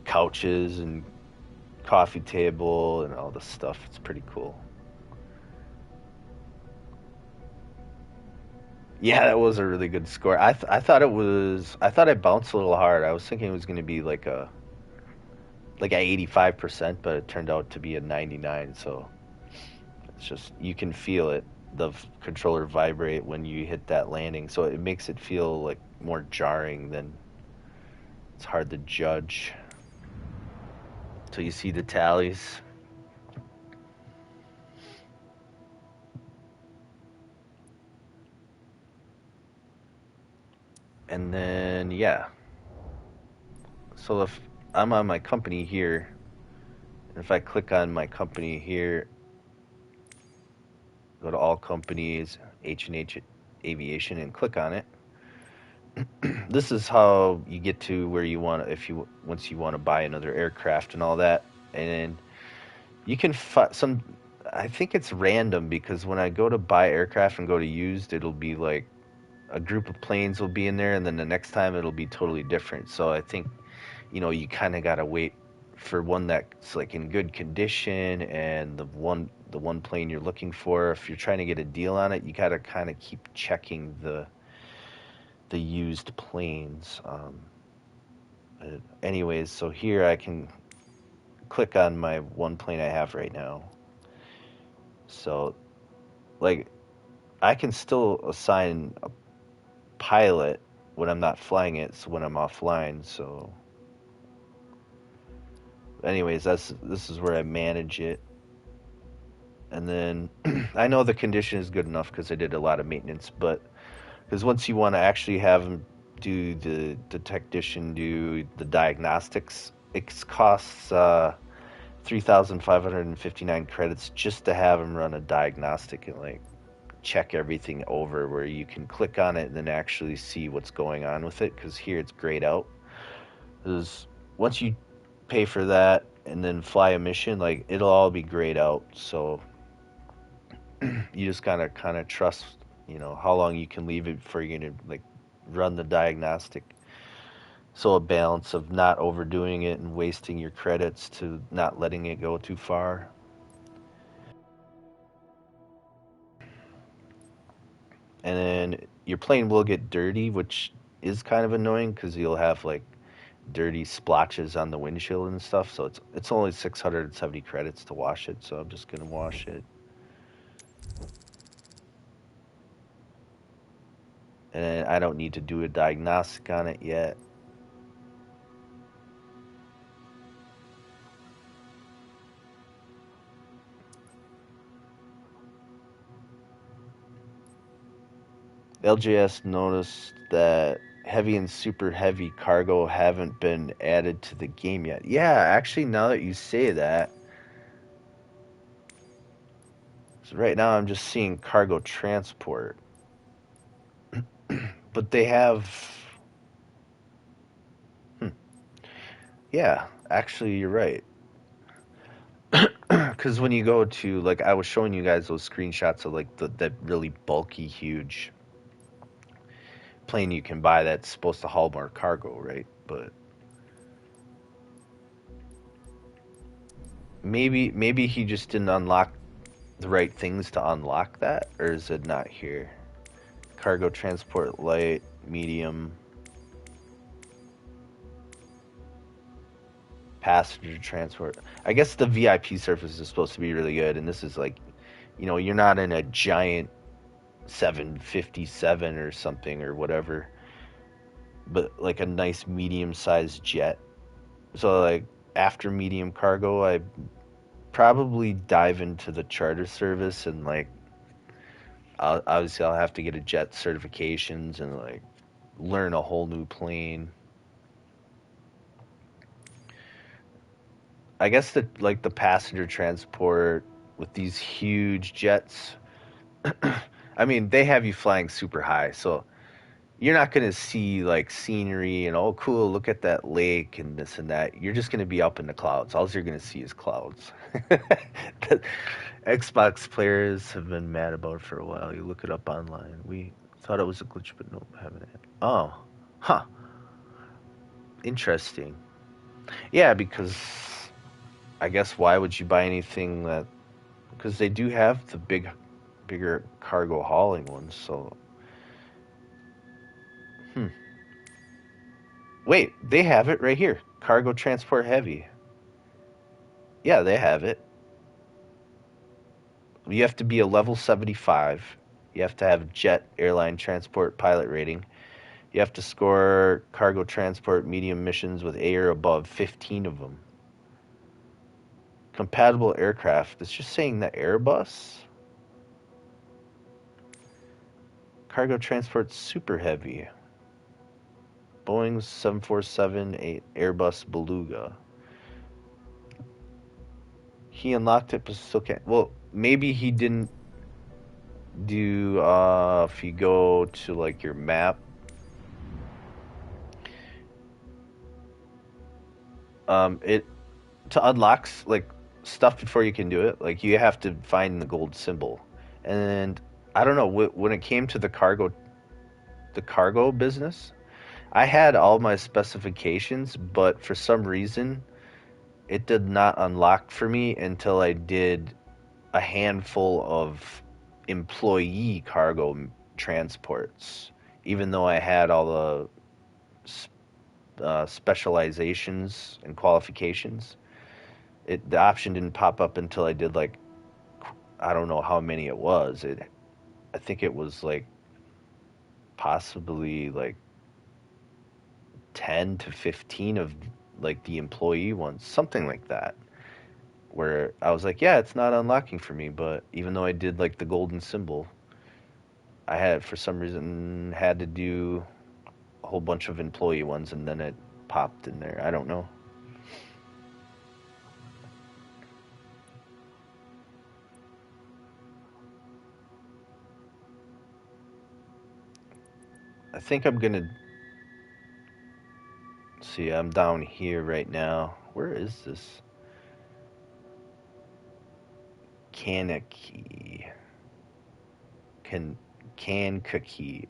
couches and coffee table and all this stuff. It's pretty cool. Yeah, that was a really good score. I thought I thought I bounced a little hard. I was thinking it was going to be like a 85%, but it turned out to be a 99. So it's just you can feel it, the controller vibrate when you hit that landing. So it makes it feel like more jarring than it's hard to judge. So you see the tallies. And then yeah. So if I'm on my company here, if I click on my company here, go to all companies, H&H Aviation, and click on it. This is how you get to where you want if you once you want to buy another aircraft and all that. And you can some. I think it's random because when I go to buy aircraft and go to used, it'll be like a group of planes will be in there, and then the next time it'll be totally different. So I think you kind of gotta wait for one that's like in good condition and the one plane you're looking for. If you're trying to get a deal on it, you gotta kind of keep checking the used planes. Anyways, so here I can click on my one plane I have right now. So like I can still assign a pilot when I'm not flying it, so when I'm offline. So anyways, this is where I manage it. And then I know the condition is good enough because I did a lot of maintenance, but because once you want to actually have them do the technician do the diagnostics, it costs 3,559 credits just to have them run a diagnostic and like check everything over, where you can click on it and then actually see what's going on with it. Because here it's grayed out. Because once you pay for that and then fly a mission, like it'll all be grayed out. So you just gotta kind of trust, how long you can leave it before you're gonna like run the diagnostic. So a balance of not overdoing it and wasting your credits to not letting it go too far. And then your plane will get dirty, which is kind of annoying because you'll have like dirty splotches on the windshield and stuff. So it's only 670 credits to wash it. So I'm just gonna wash it. And I don't need to do a diagnostic on it yet. LJS noticed that heavy and super heavy cargo haven't been added to the game yet. Yeah, actually, now that you say that, so right now I'm just seeing cargo transport. but they have. Hmm, yeah, actually, you're right. Because when you go to like, I was showing you guys those screenshots of like that really bulky, huge plane you can buy that's supposed to haul more cargo, right? But maybe he just didn't unlock the right things to unlock that, or is it not here? Cargo transport light, medium, passenger transport. I guess the VIP surface is supposed to be really good, and this is like, you're not in a giant 757 or something or whatever, but like a nice medium-sized jet. So like after medium cargo, I probably dive into the charter service and like obviously I'll have to get a jet certifications and like learn a whole new plane. I guess that like the passenger transport with these huge jets, I mean, they have you flying super high, so you're not going to see like scenery and oh cool, look at that lake and this and that. You're just going to be up in the clouds. All you're going to see is clouds. Xbox players have been mad about it for a while. You look it up online. We thought it was a glitch, but nope, haven't it. Oh, huh. Interesting. Yeah, because I guess why would you buy anything that? Because they do have the bigger cargo hauling ones. So, hmm. Wait, they have it right here. Cargo transport heavy. Yeah, they have it. You have to be a level 75. You have to have jet airline transport pilot rating. You have to score cargo transport medium missions with A or above, 15 of them. Compatible aircraft. It's just saying the Airbus. Cargo transport super heavy. Boeing 747 Airbus Beluga. He unlocked it, but still can't. Well, maybe he didn't do. If you go to like your map, it to unlock like stuff before you can do it. Like you have to find the gold symbol, and I don't know when it came to the cargo business. I had all my specifications, but for some reason, it did not unlock for me until I did a handful of employee cargo transports. Even though I had all the specializations and qualifications, the option didn't pop up until I did like I don't know how many it was. I think it was like possibly like 10 to 15 of like the employee ones, something like that. Where I was like, yeah, it's not unlocking for me, but even though I did like the golden symbol, I had for some reason had to do a whole bunch of employee ones and then it popped in there. I don't know. I think I'm gonna see. I'm down here right now. Where is this? Kanaki. Can Kankakee.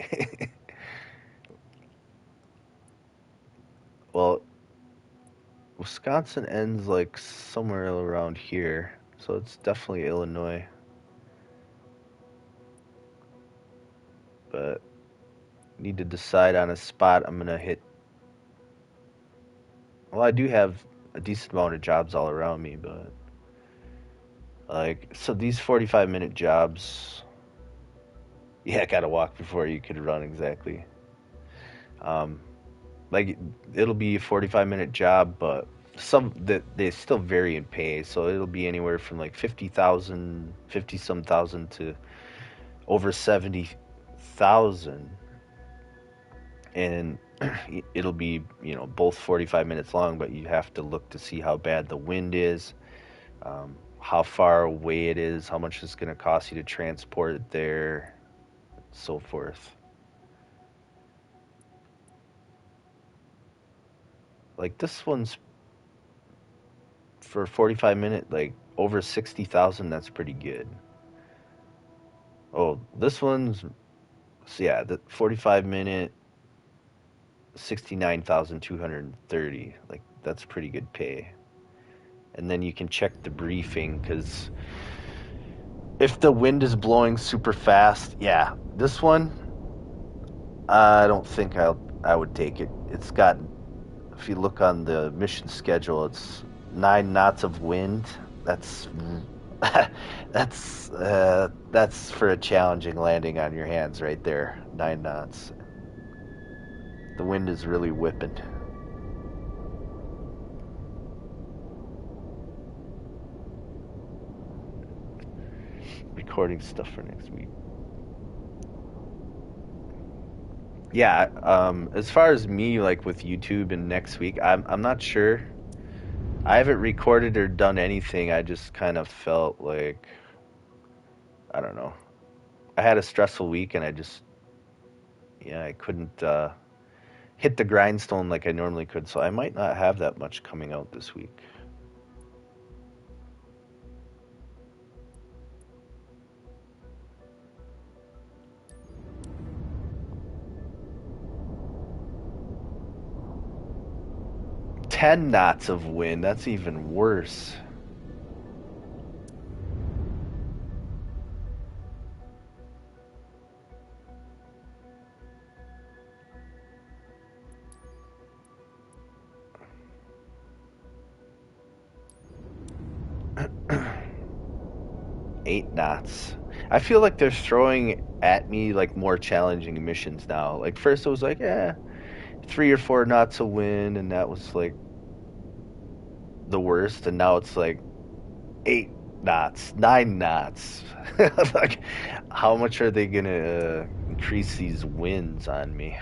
Well, Wisconsin ends like somewhere around here, so it's definitely Illinois. But need to decide on a spot I'm gonna hit. Well, I do have a decent amount of jobs all around me, but like so these 45-minute jobs. Yeah, gotta walk before you could run exactly. Um, like it'll be a 45-minute job, but some that they still vary in pay, so it'll be anywhere from like 50,000, 50 some thousand to over 70,000, and it'll be both 45 minutes long, but you have to look to see how bad the wind is, how far away it is, how much it's going to cost you to transport it there, so forth. Like this one's for 45 minute, like over 60,000. That's pretty good. Oh, this one's so yeah, the 45 minute 69,230. Like that's pretty good pay. And then you can check the briefing because if the wind is blowing super fast, yeah, this one I don't think I would take it. It's got, if you look on the mission schedule, it's 9 knots of wind. That's that's for a challenging landing on your hands right there. 9 knots. The wind is really whipping. Recording stuff for next week. Yeah, as far as me, like with YouTube and next week, I'm not sure. I haven't recorded or done anything. I just kind of felt like, I don't know. I had a stressful week and I just, yeah, I couldn't hit the grindstone like I normally could. So I might not have that much coming out this week. Ten knots of wind. That's even worse. Eight knots. I feel like they're throwing at me like more challenging missions now. Like first it was like, yeah, 3 or 4 knots of wind, and that was like the worst. And now it's like 8 knots, 9 knots. Like, how much are they gonna increase these winds on me?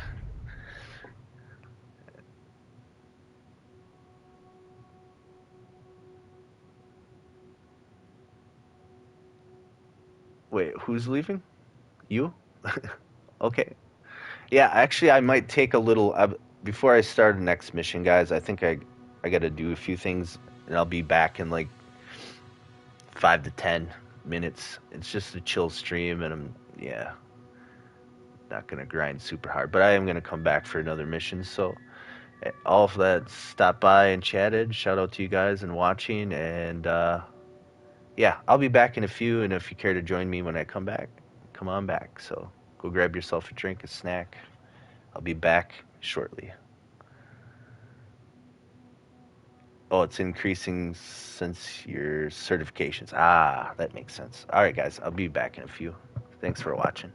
Wait, who's leaving? You? Okay. Yeah, actually, I might take a little before I start the next mission, guys. I think I got to do a few things, and I'll be back in like 5 to 10 minutes. It's just a chill stream, and I'm yeah not gonna grind super hard, but I am gonna come back for another mission. So all of that stopped by and chatted. Shout out to you guys and watching, and yeah, I'll be back in a few. And if you care to join me when I come back, come on back. So go grab yourself a drink, a snack. I'll be back shortly. Oh, it's increasing since your certifications. Ah, that makes sense. All right, guys, I'll be back in a few. Thanks for watching.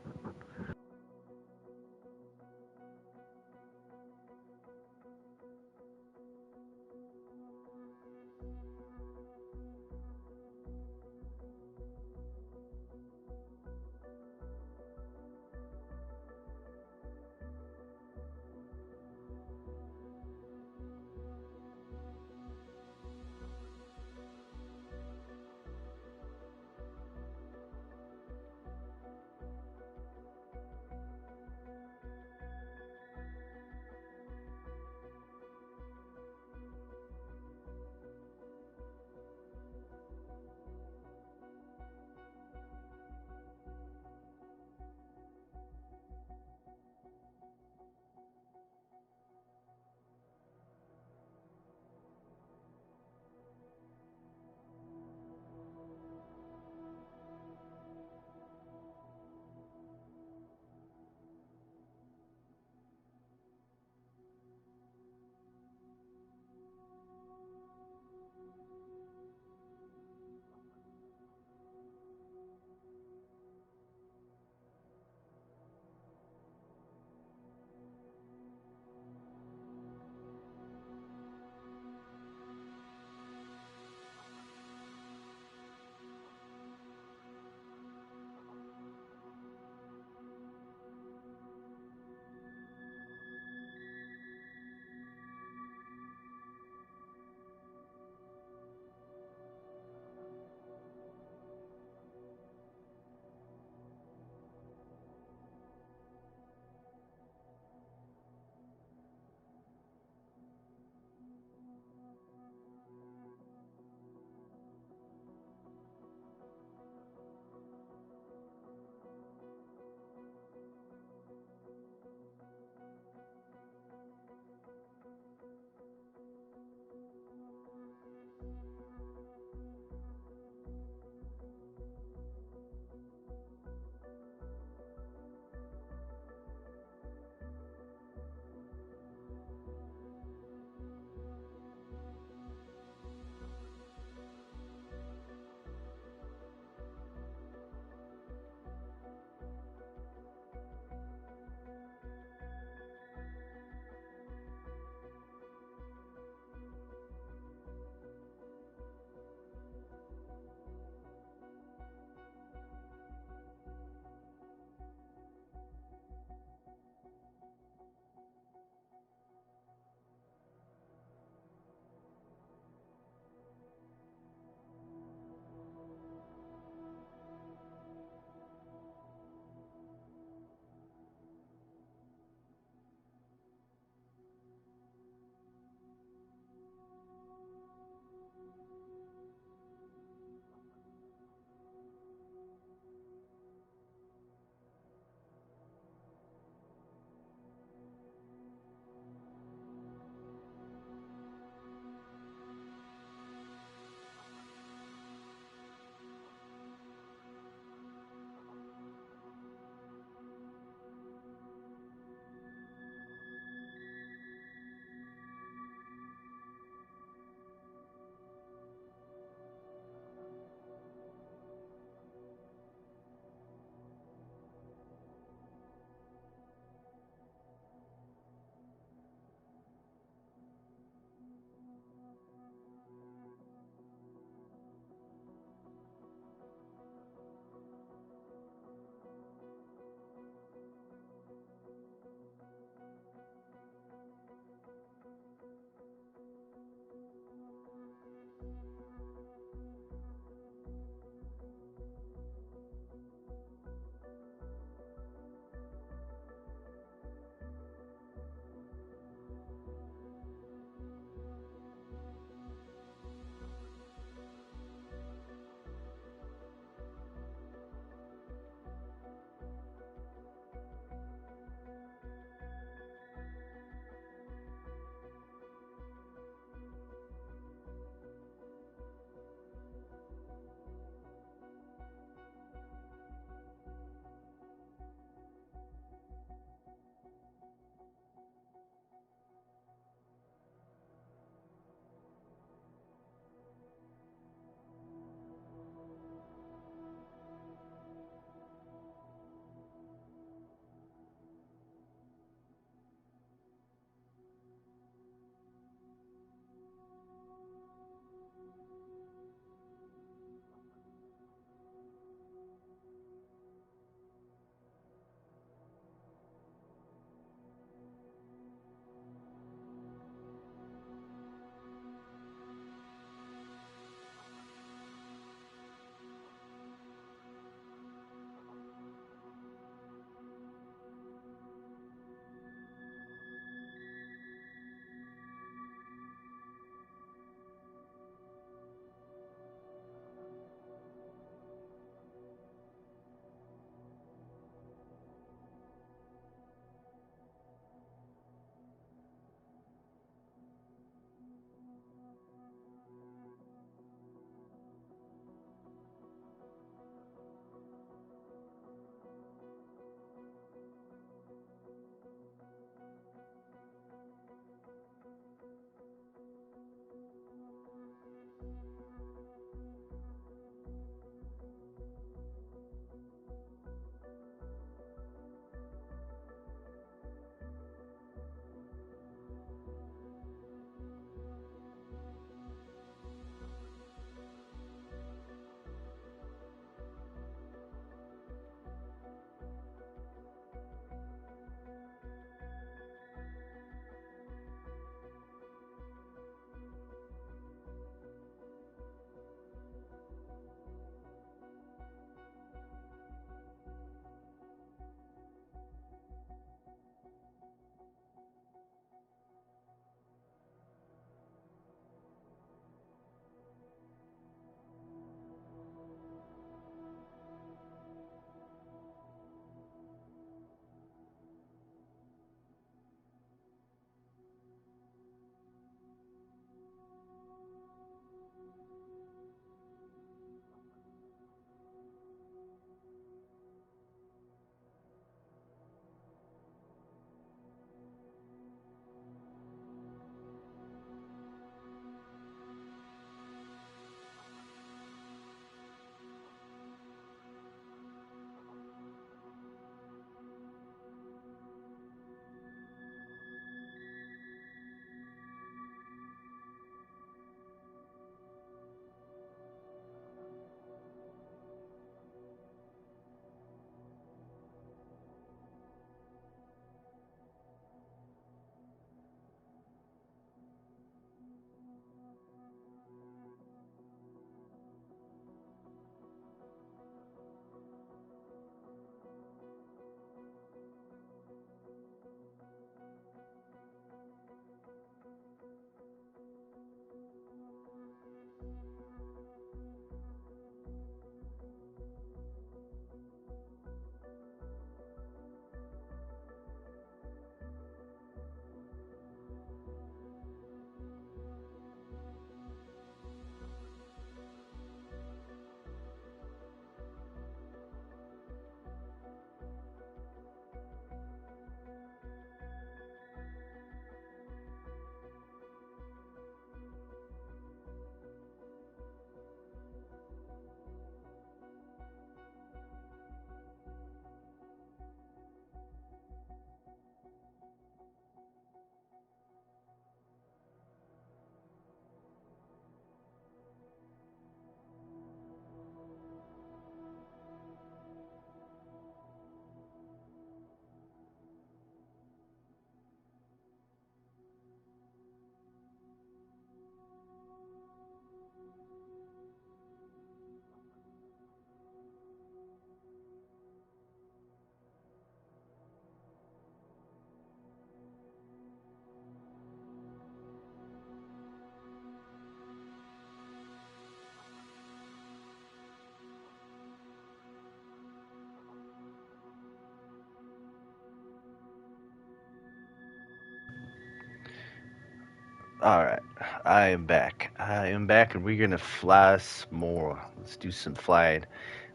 Alright, I am back. I am back, and we're gonna fly some more. Let's do some flying.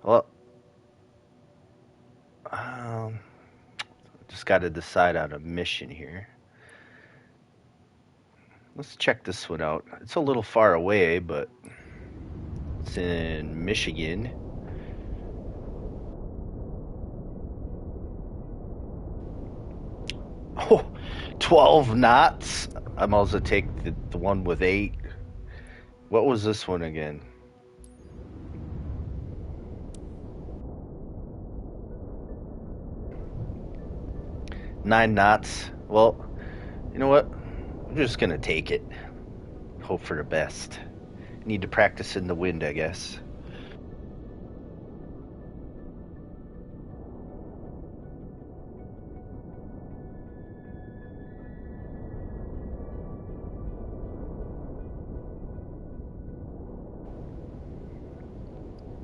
Well, just gotta decide on a mission here. Let's check this one out. It's a little far away, but it's in Michigan. Oh, 12 knots? I might as well take the one with 8. What was this one again? Nine knots. Well, you know what? I'm just gonna take it. Hope for the best. Need to practice in the wind, I guess.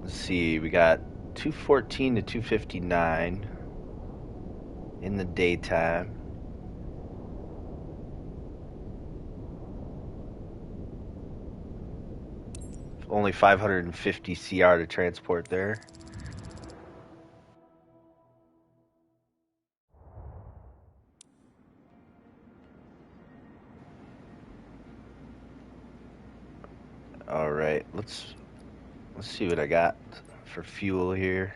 Let's see, we got 214 to 259 in the daytime. Only 550 CR to transport there. All right, let's see what I got for fuel here.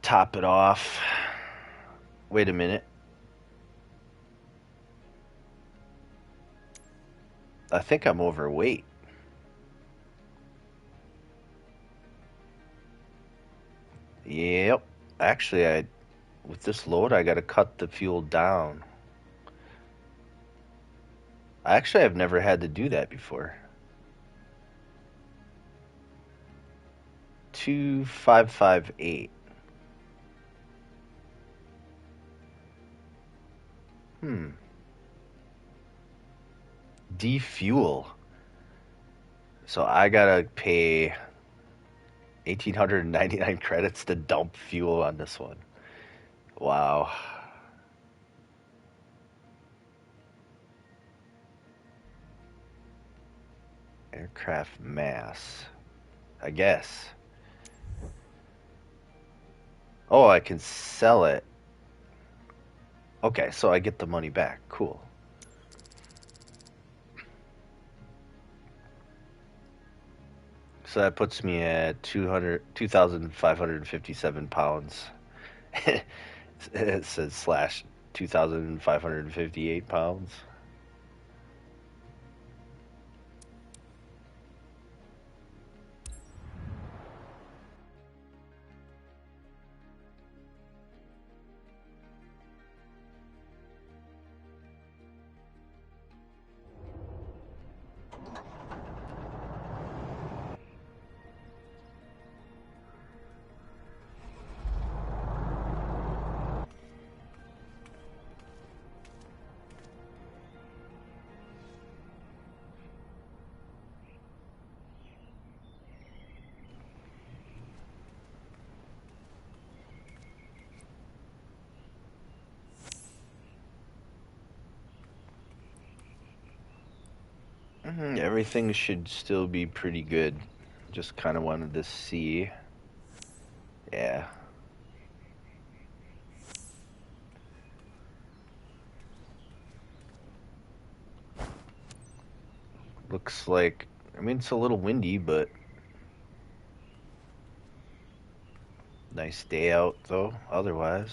Top it off. Wait a minute. I think I'm overweight. Yep. Actually, with this load, I got to cut the fuel down. Actually, I've never had to do that before. 2558. Defuel. So I gotta pay 1,899 credits to dump fuel on this one. Wow. Aircraft mass. I guess. Oh, I can sell it. Okay, so I get the money back. Cool. So that puts me at 2,557 pounds. It says slash 2,558 pounds. Everything should still be pretty good. Just kind of wanted to see. Yeah. Looks like, I mean, it's a little windy, but nice day out, though, otherwise.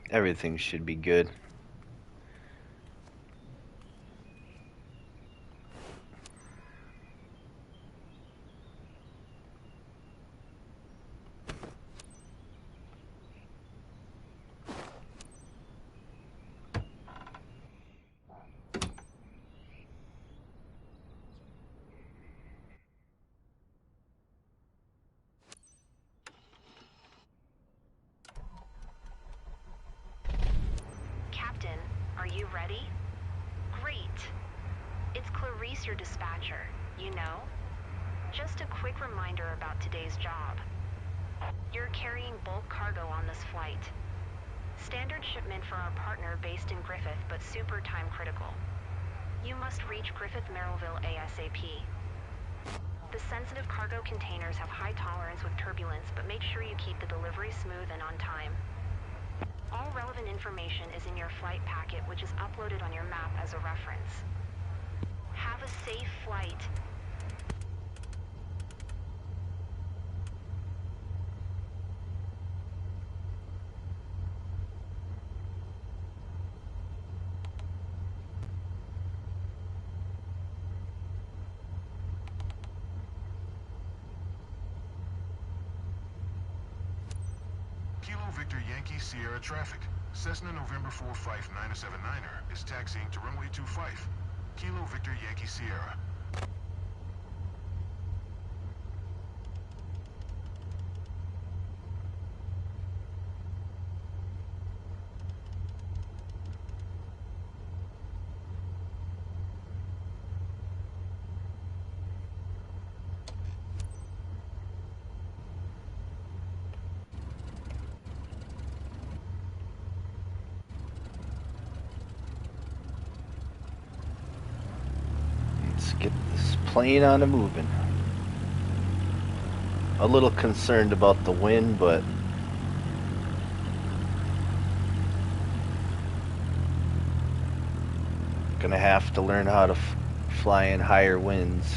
Everything should be good. Captain, are you ready? Great. It's Clarice, your dispatcher, you know? Just a quick reminder about today's job. You're carrying bulk cargo on this flight. Standard shipment for our partner based in Griffith, but super time critical. You must reach Griffith Merrillville ASAP. The sensitive cargo containers have high tolerance with turbulence, but make sure you keep the delivery smooth and on time. All relevant information is in your flight packet, which is uploaded on your map as a reference. Have a safe flight. Kilo Victor Yankee Sierra traffic. Cessna November 45979er is taxiing to runway 25. Kilo Victor Yankee Sierra. Let's get this plane on a moving. A little concerned about the wind, but gonna have to learn how to fly in higher winds.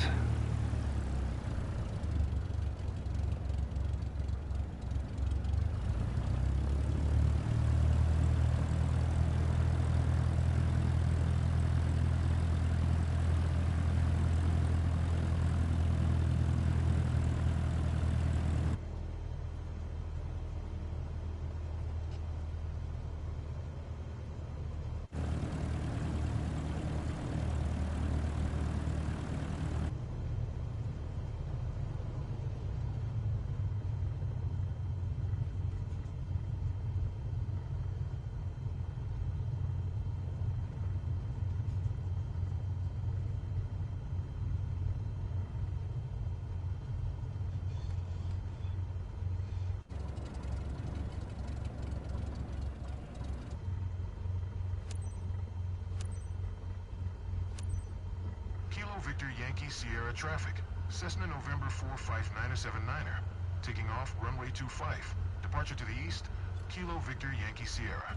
Kilo Victor Yankee Sierra traffic. Cessna November 45979er. Taking off runway 25. Departure to the east. Kilo Victor Yankee Sierra.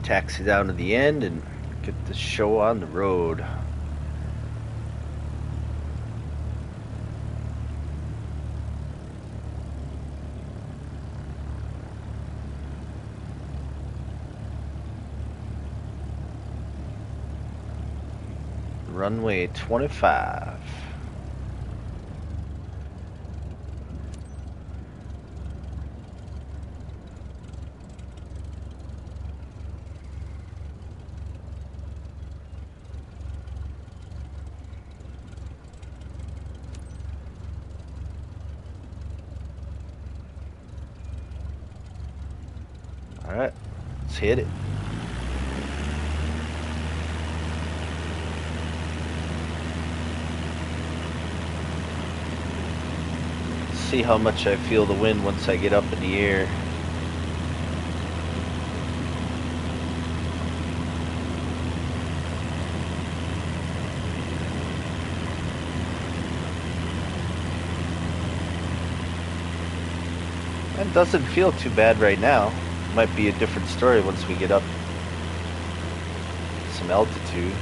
Taxi down to the end and get the show on the road. Runway 25. All right, let's hit it. See how much I feel the wind once I get up in the air. It doesn't feel too bad right now. Might be a different story once we get up some altitude.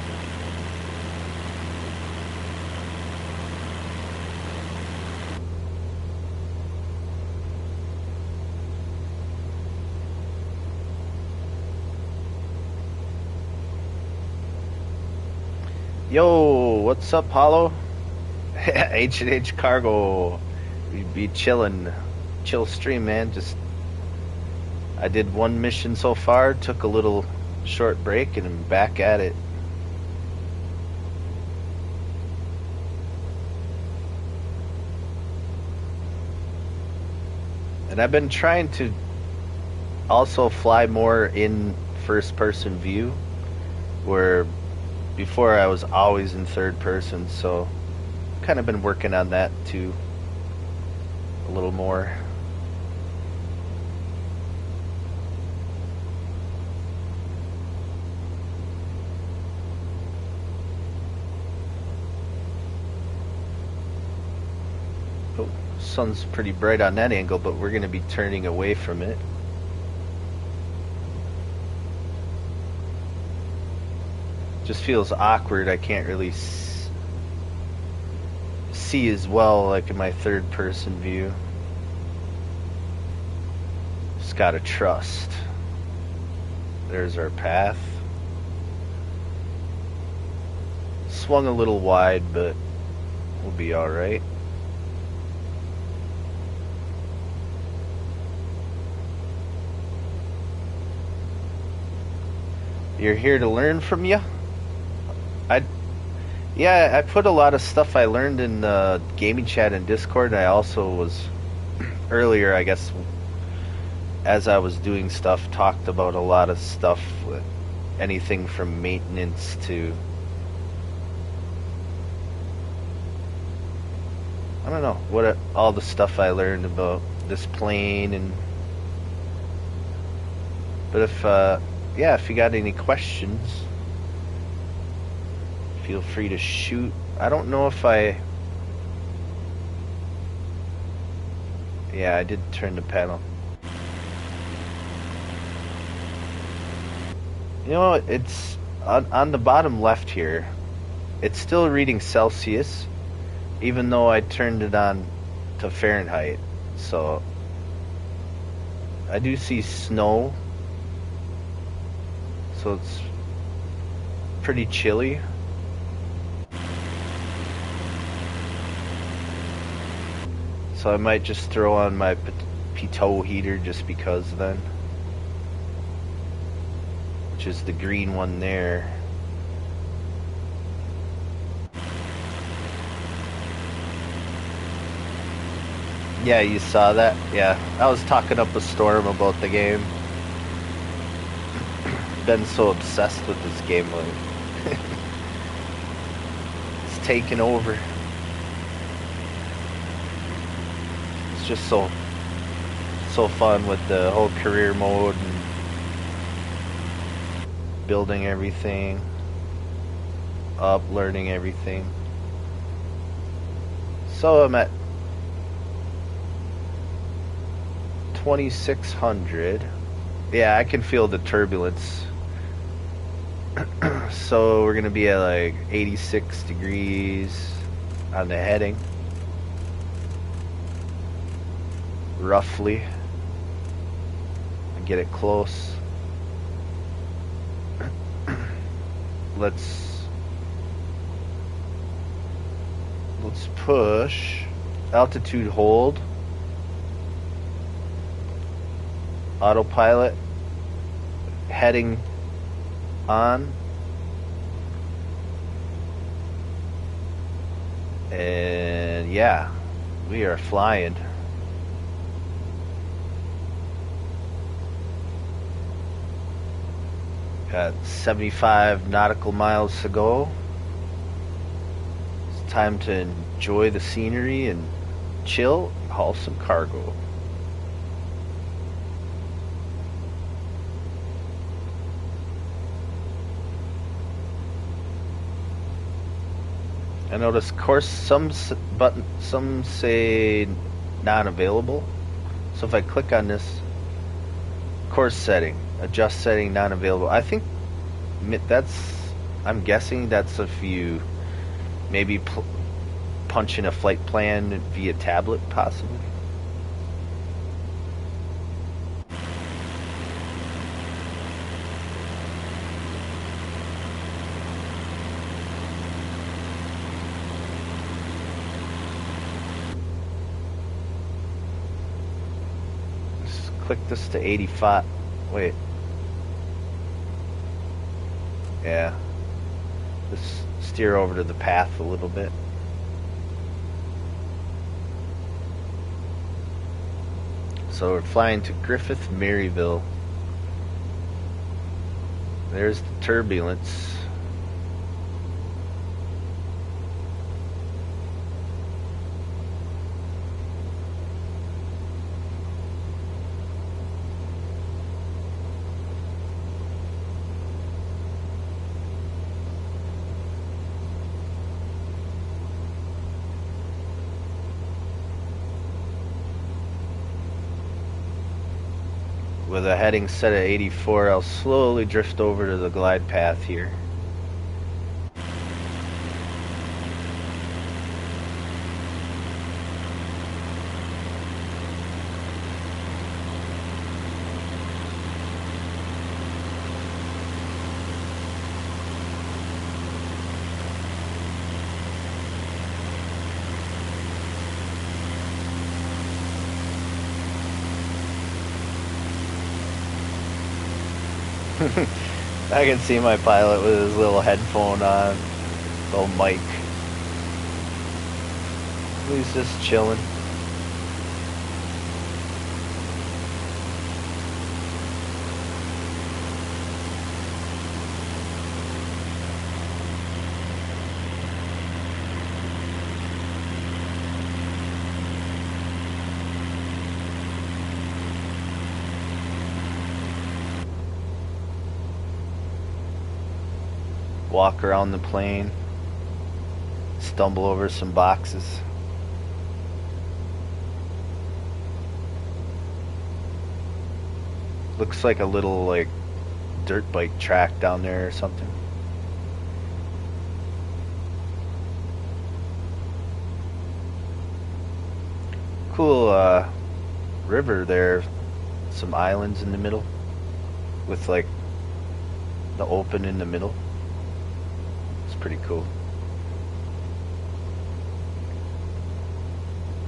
Yo, what's up, Hollow? H&H Cargo. We be chilling. Chill stream, man. Just I did one mission so far, took a little short break, and I'm back at it. And I've been trying to also fly more in first person view, where before I was always in third person, so kind of been working on that too a little more. Oh, sun's pretty bright on that angle, but we're going to be turning away from it. Just feels awkward. I can't really see as well like in my third person view. Just gotta trust. There's our path. Swung a little wide, but we'll be alright. You're here to learn from you? Yeah, I put a lot of stuff I learned in the gaming chat and Discord, and I also was earlier, I guess, as I was doing stuff, talked about a lot of stuff, anything from maintenance to, I don't know, what all the stuff I learned about this plane. And but if you got any questions, feel free to shoot. I don't know if I did turn the panel. You know, it's on the bottom left here. It's still reading Celsius, even though I turned it on to Fahrenheit. So I do see snow. So it's pretty chilly. So I might just throw on my pitot heater just because then. Which is the green one there. Yeah, you saw that? Yeah, I was talking up a storm about the game. Been so obsessed with this game, like it's taken over. It's just so fun with the whole career mode and building everything up, learning everything. So I'm at 2600. Yeah, I can feel the turbulence. So we're gonna be at like 86 degrees on the heading, roughly. Get it close. Let's push. Altitude hold. Autopilot. Heading on. And yeah, we are flying. Got 75 nautical miles to go. It's time to enjoy the scenery and chill, haul some cargo. I noticed course some say not available. So if I click on this, course setting, adjust setting, not available. I think I'm guessing that's if you maybe punch in a flight plan via tablet, possibly. click this to 85. Wait. Yeah. Just steer over to the path a little bit. So we're flying to Griffith, Maryville. There's the turbulence. With a heading set at 84, I'll slowly drift over to the glide path here. I can see my pilot with his little headphone on, little mic. He's just chilling. Walk around the plane, stumble over some boxes. Looks like a little like dirt bike track down there or something. Cool river there, some islands in the middle with like the open in the middle. Pretty cool.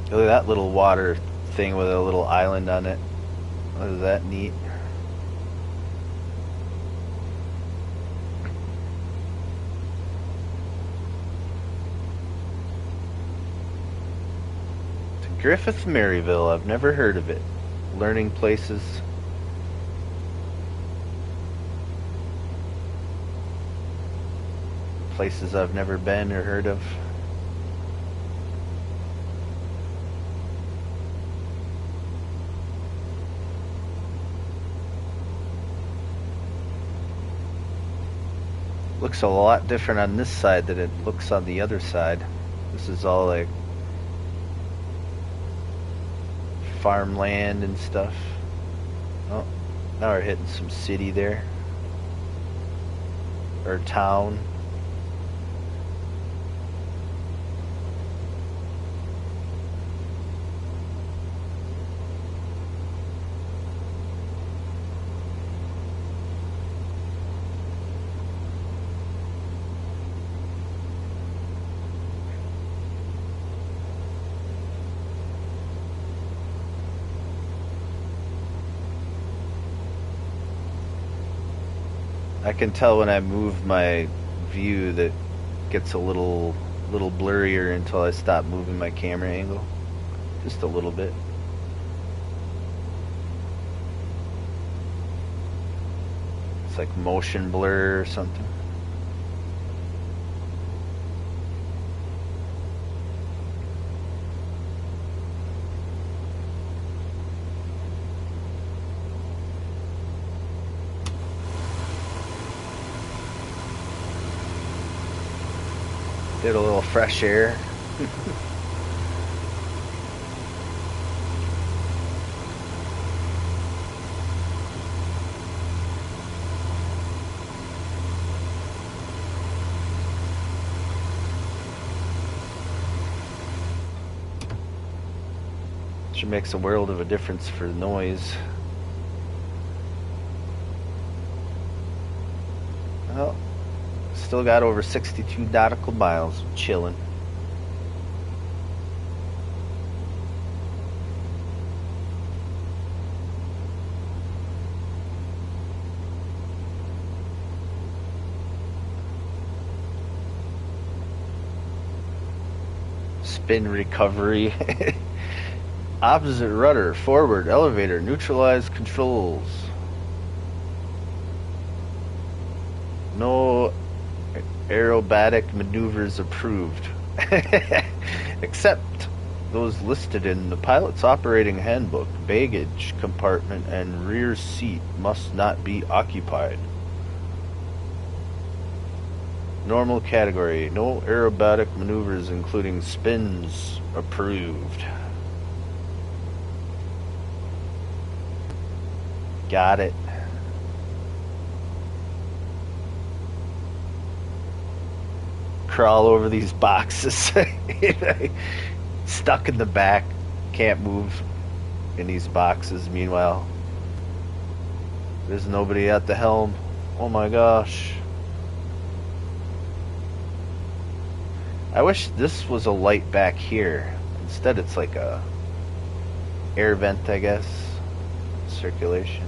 Look at that little water thing with a little island on it. Is that neat? To Griffith, Maryville. I've never heard of it. Learning places. Places I've never been or heard of. Looks a lot different on this side than it looks on the other side. This is all like farmland and stuff. Oh, now we're hitting some city there. Or town. I can tell when I move my view that gets a little blurrier until I stop moving my camera angle. Just a little bit. It's like motion blur or something. Get a little fresh air. Sure makes a world of a difference for noise. Well, still got over 62 nautical miles, chilling. spin recovery. Opposite rudder, forward, elevator, neutralize controls. No aerobatic maneuvers approved. Except those listed in the pilot's operating handbook. Baggage compartment and rear seat must not be occupied. Normal category. No aerobatic maneuvers including spins approved. Got it. Crawl over these boxes. Stuck in the back. Can't move in these boxes. Meanwhile, there's nobody at the helm. Oh my gosh. I wish this was a light back here. Instead it's like a air vent, I guess. Circulation.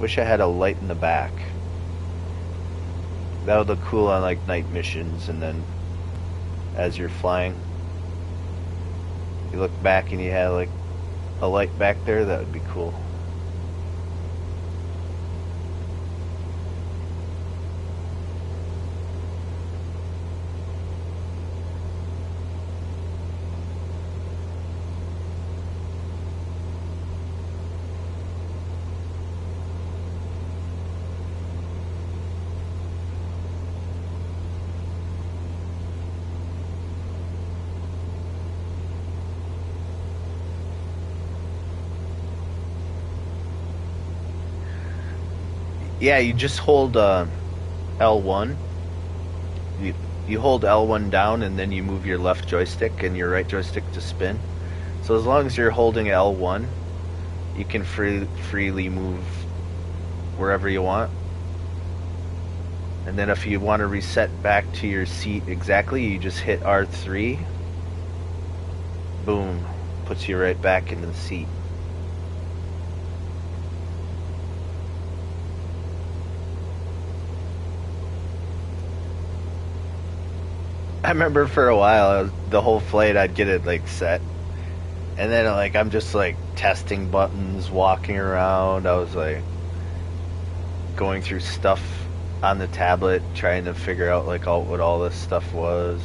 Wish I had a light in the back. That would look cool on like night missions, and then as you're flying, you look back and you have like a light back there. That would be cool. Yeah, you just hold L1. You hold L1 down, and then you move your left joystick and your right joystick to spin. So as long as you're holding L1, you can freely move wherever you want. And then if you want to reset back to your seat exactly, you just hit R3. Boom. Puts you right back into the seat. I remember for a while, the whole flight, I'd get it like set, and then like I'm just like testing buttons, walking around. I was like going through stuff on the tablet, trying to figure out like what all this stuff was.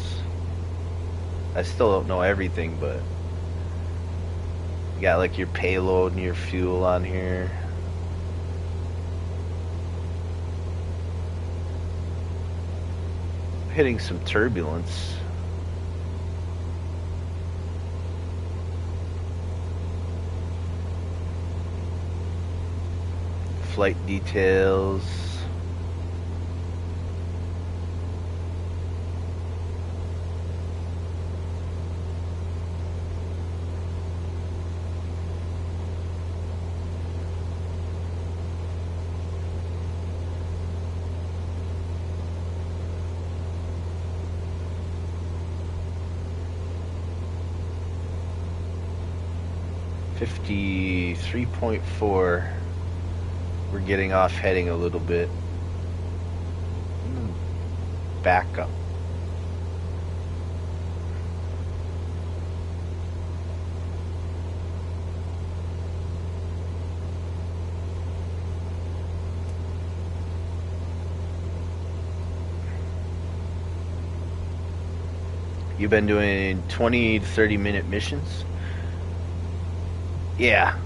I still don't know everything, but you got like your payload and your fuel on here. Hitting some turbulence. Flight details. .4. We're getting off heading a little bit. Back up. You've been doing 20 to 30 minute missions? Yeah.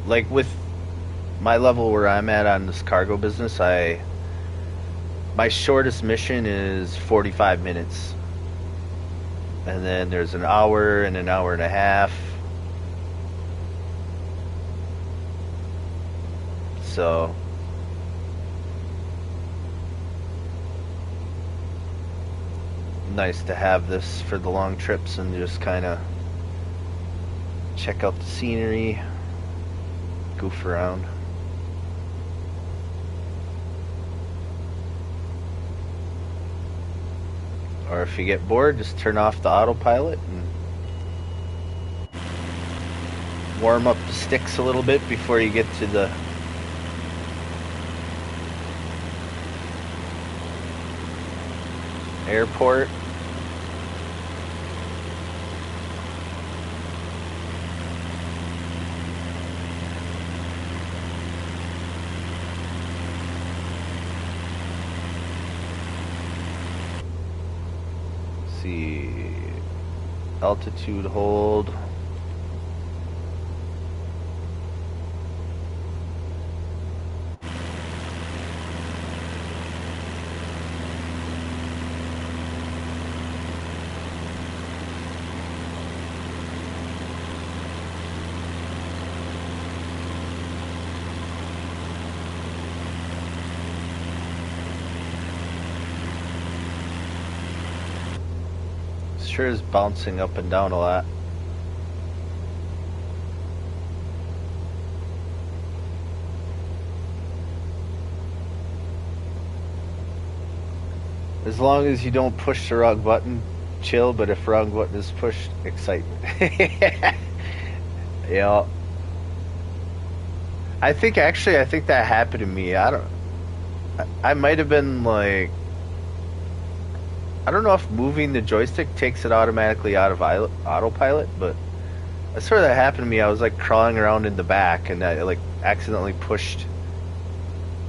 Like with my level where I'm at on this cargo business, my shortest mission is 45 minutes. And then there's an hour and an hour and a half. So nice to have this for the long trips and just kind of check out the scenery, goof around. Or if you get bored, just turn off the autopilot and warm up the sticks a little bit before you get to the airport. Let's see, altitude hold. Sure is bouncing up and down a lot. As long as you don't push the wrong button, chill, but if wrong button is pushed, excitement. Yeah. I think that happened to me. I might have been like, I don't know if moving the joystick takes it automatically out of autopilot, but I swear that happened to me. I was like crawling around in the back and I like accidentally pushed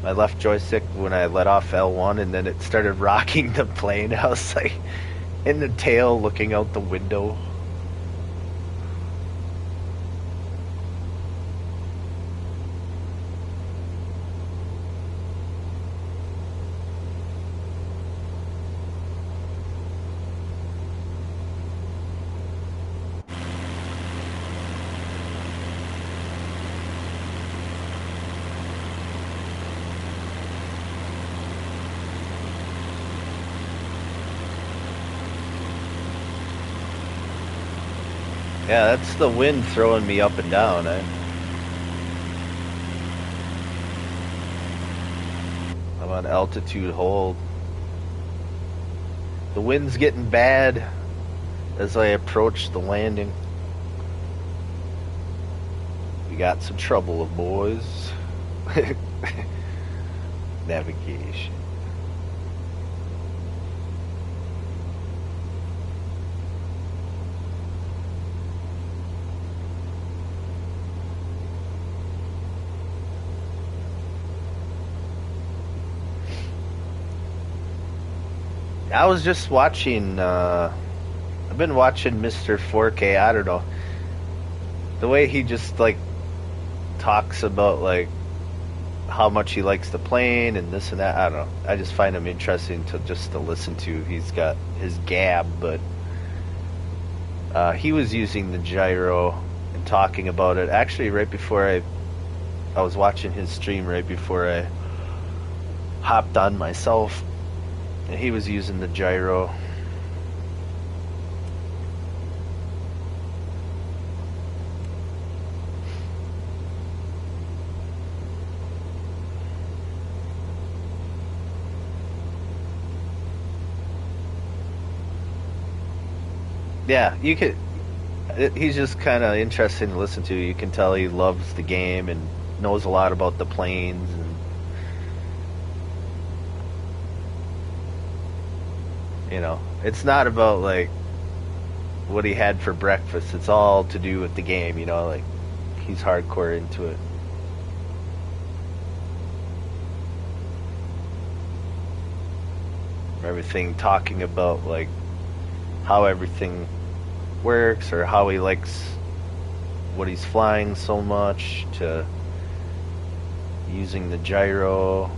my left joystick when I let off L1 and then it started rocking the plane. I was like in the tail looking out the window. Yeah, that's the wind throwing me up and down. I'm on altitude hold. The wind's getting bad as I approach the landing. We got some trouble, boys. Navigation. I was just watching, I've been watching Mr. 4K, I don't know. The way he just, like, talks about, like, how much he likes the plane and this and that, I don't know. I just find him interesting to listen to. He's got his gab, but he was using the gyro and talking about it. Actually, right before I was watching his stream right before I hopped on myself. And he was using the gyro. Yeah, you could. He's just kind of interesting to listen to. You can tell he loves the game and knows a lot about the planes and. You know, it's not about like what he had for breakfast. It's all to do with the game, you know, like he's hardcore into it. Everything talking about like how everything works or how he likes what he's flying so much to using the gyro.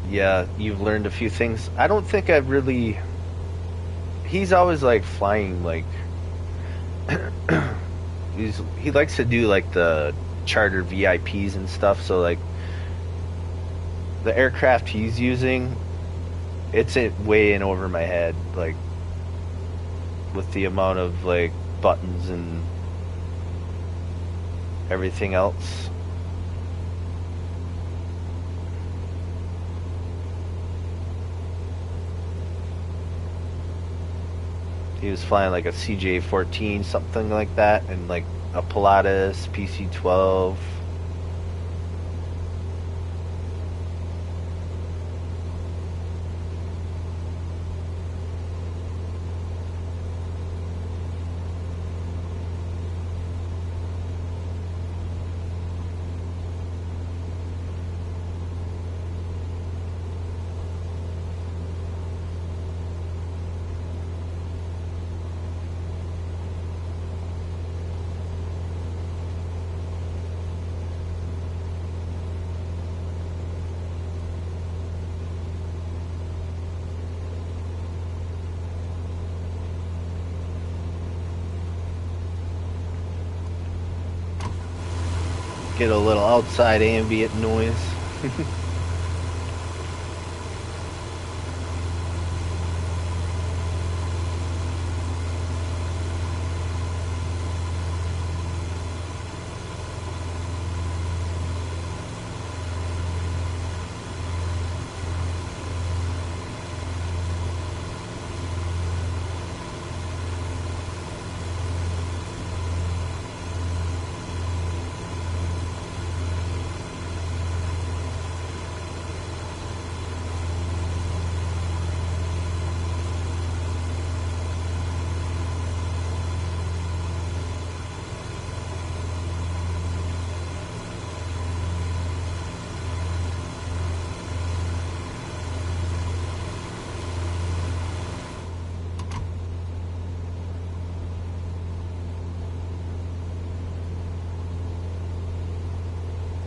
Yeah, you've learned a few things. I don't think I've really. He's always like flying like. He likes to do like the charter VIPs and stuff. So like the aircraft he's using, it's way in over my head. Like with the amount of like buttons and everything else. He was flying like a CJ-14, something like that, and like a Pilatus PC-12. Get a little outside ambient noise.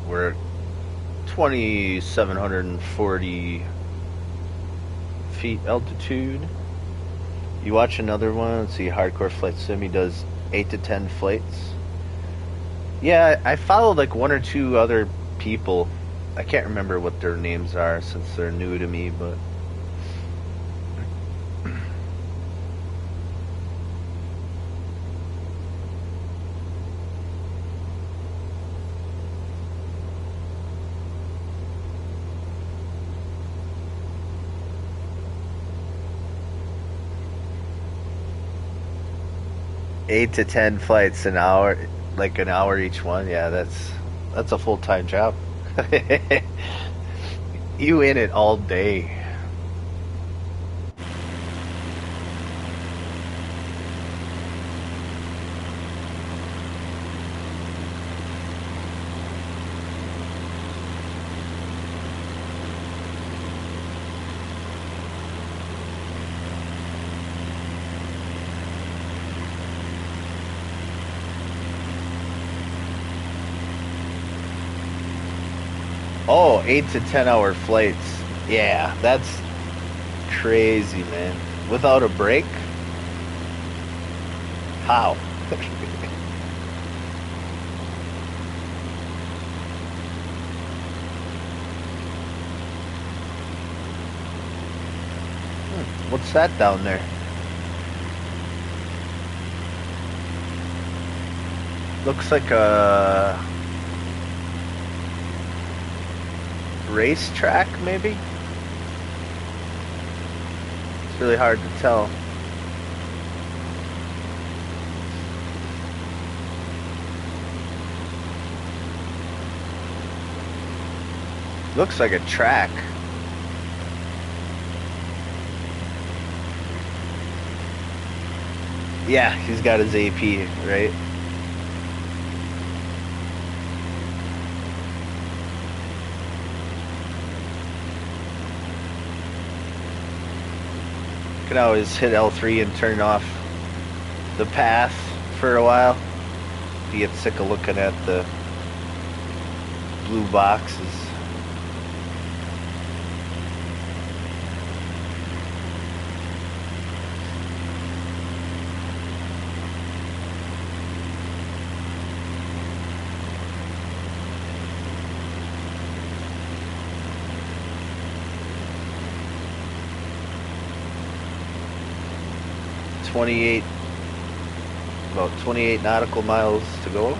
We're 2,740 feet altitude. You watch another one. Let's see, Hardcore Flight Sim. He does 8 to 10 flights. Yeah, I follow like one or two other people. I can't remember what their names are since they're new to me, but 8 to 10 flights an hour, like an hour each one. Yeah, that's a full-time job. You in it all day. Oh, 8 to 10 hour flights. Yeah, that's crazy, man. Without a break? How? What's that down there? Looks like a racetrack, maybe? It's really hard to tell. Looks like a track. Yeah, he's got his AP, right? Can always hit L3 and turn off the path for a while. You get sick of looking at the blue boxes. About 28 nautical miles to go.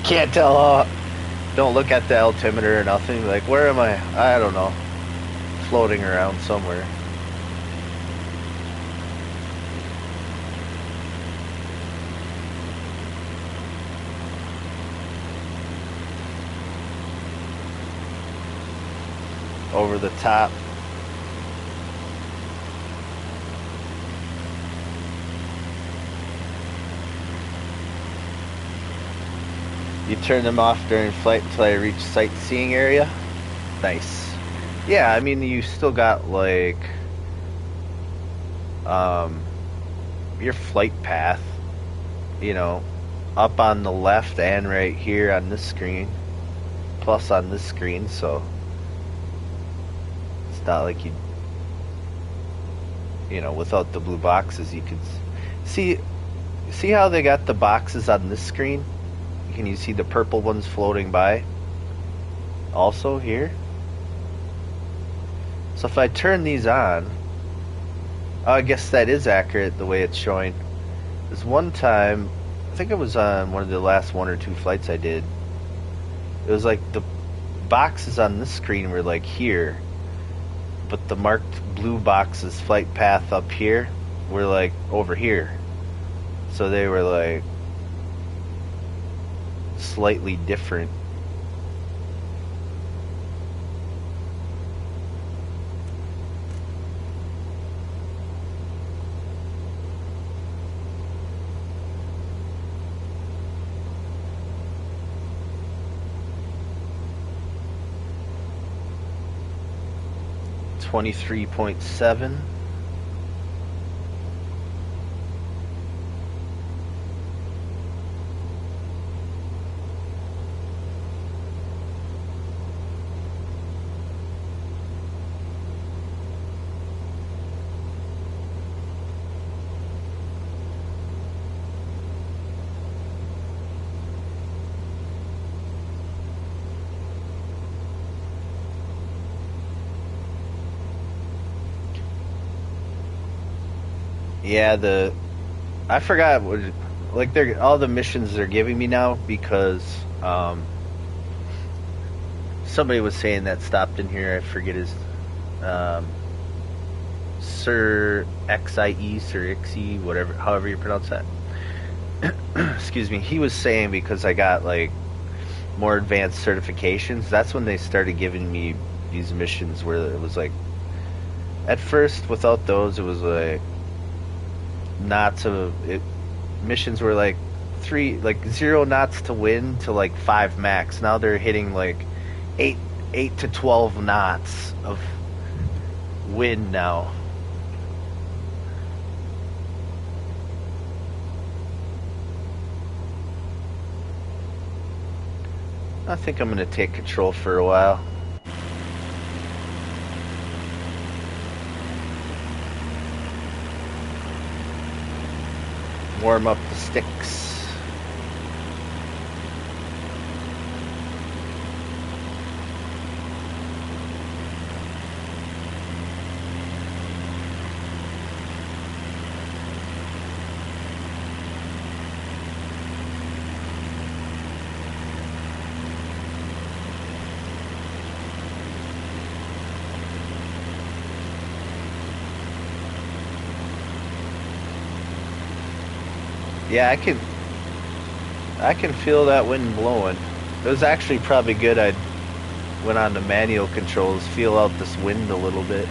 Can't tell Don't look at the altimeter or nothing. Like, where am I? I don't know. Floating around somewhere. Over the top. You turn them off during flight until I reach sightseeing area. Nice. Yeah, I mean, you still got like your flight path, you know, up on the left and right here on this screen, plus on this screen, so it's not like you know, without the blue boxes you could see how they got the boxes on this screen. Can you see the purple ones floating by also here? So if I turn these on, oh, I guess that is accurate the way it's showing. There's one time, I think it was on one of the last 1 or 2 flights I did, it was like the boxes on this screen were like here, but the marked blue boxes flight path up here were like over here. So they were like slightly different. $23.7. Yeah, I forgot what, like, they're all the missions they're giving me now because somebody was saying that stopped in here. I forget his Sir XIE, Sir Ixie, whatever, however you pronounce that. Excuse me. He was saying because I got like more advanced certifications, that's when they started giving me these missions where it was like, at first without those it was like missions were like 0 knots to wind to like 5 max. Now they're hitting like 8 to 12 knots of wind now. I think I'm going to take control for a while. Warm up the sticks. Yeah, I can feel that wind blowing. It was actually probably good I went on to manual controls, feel out this wind a little bit.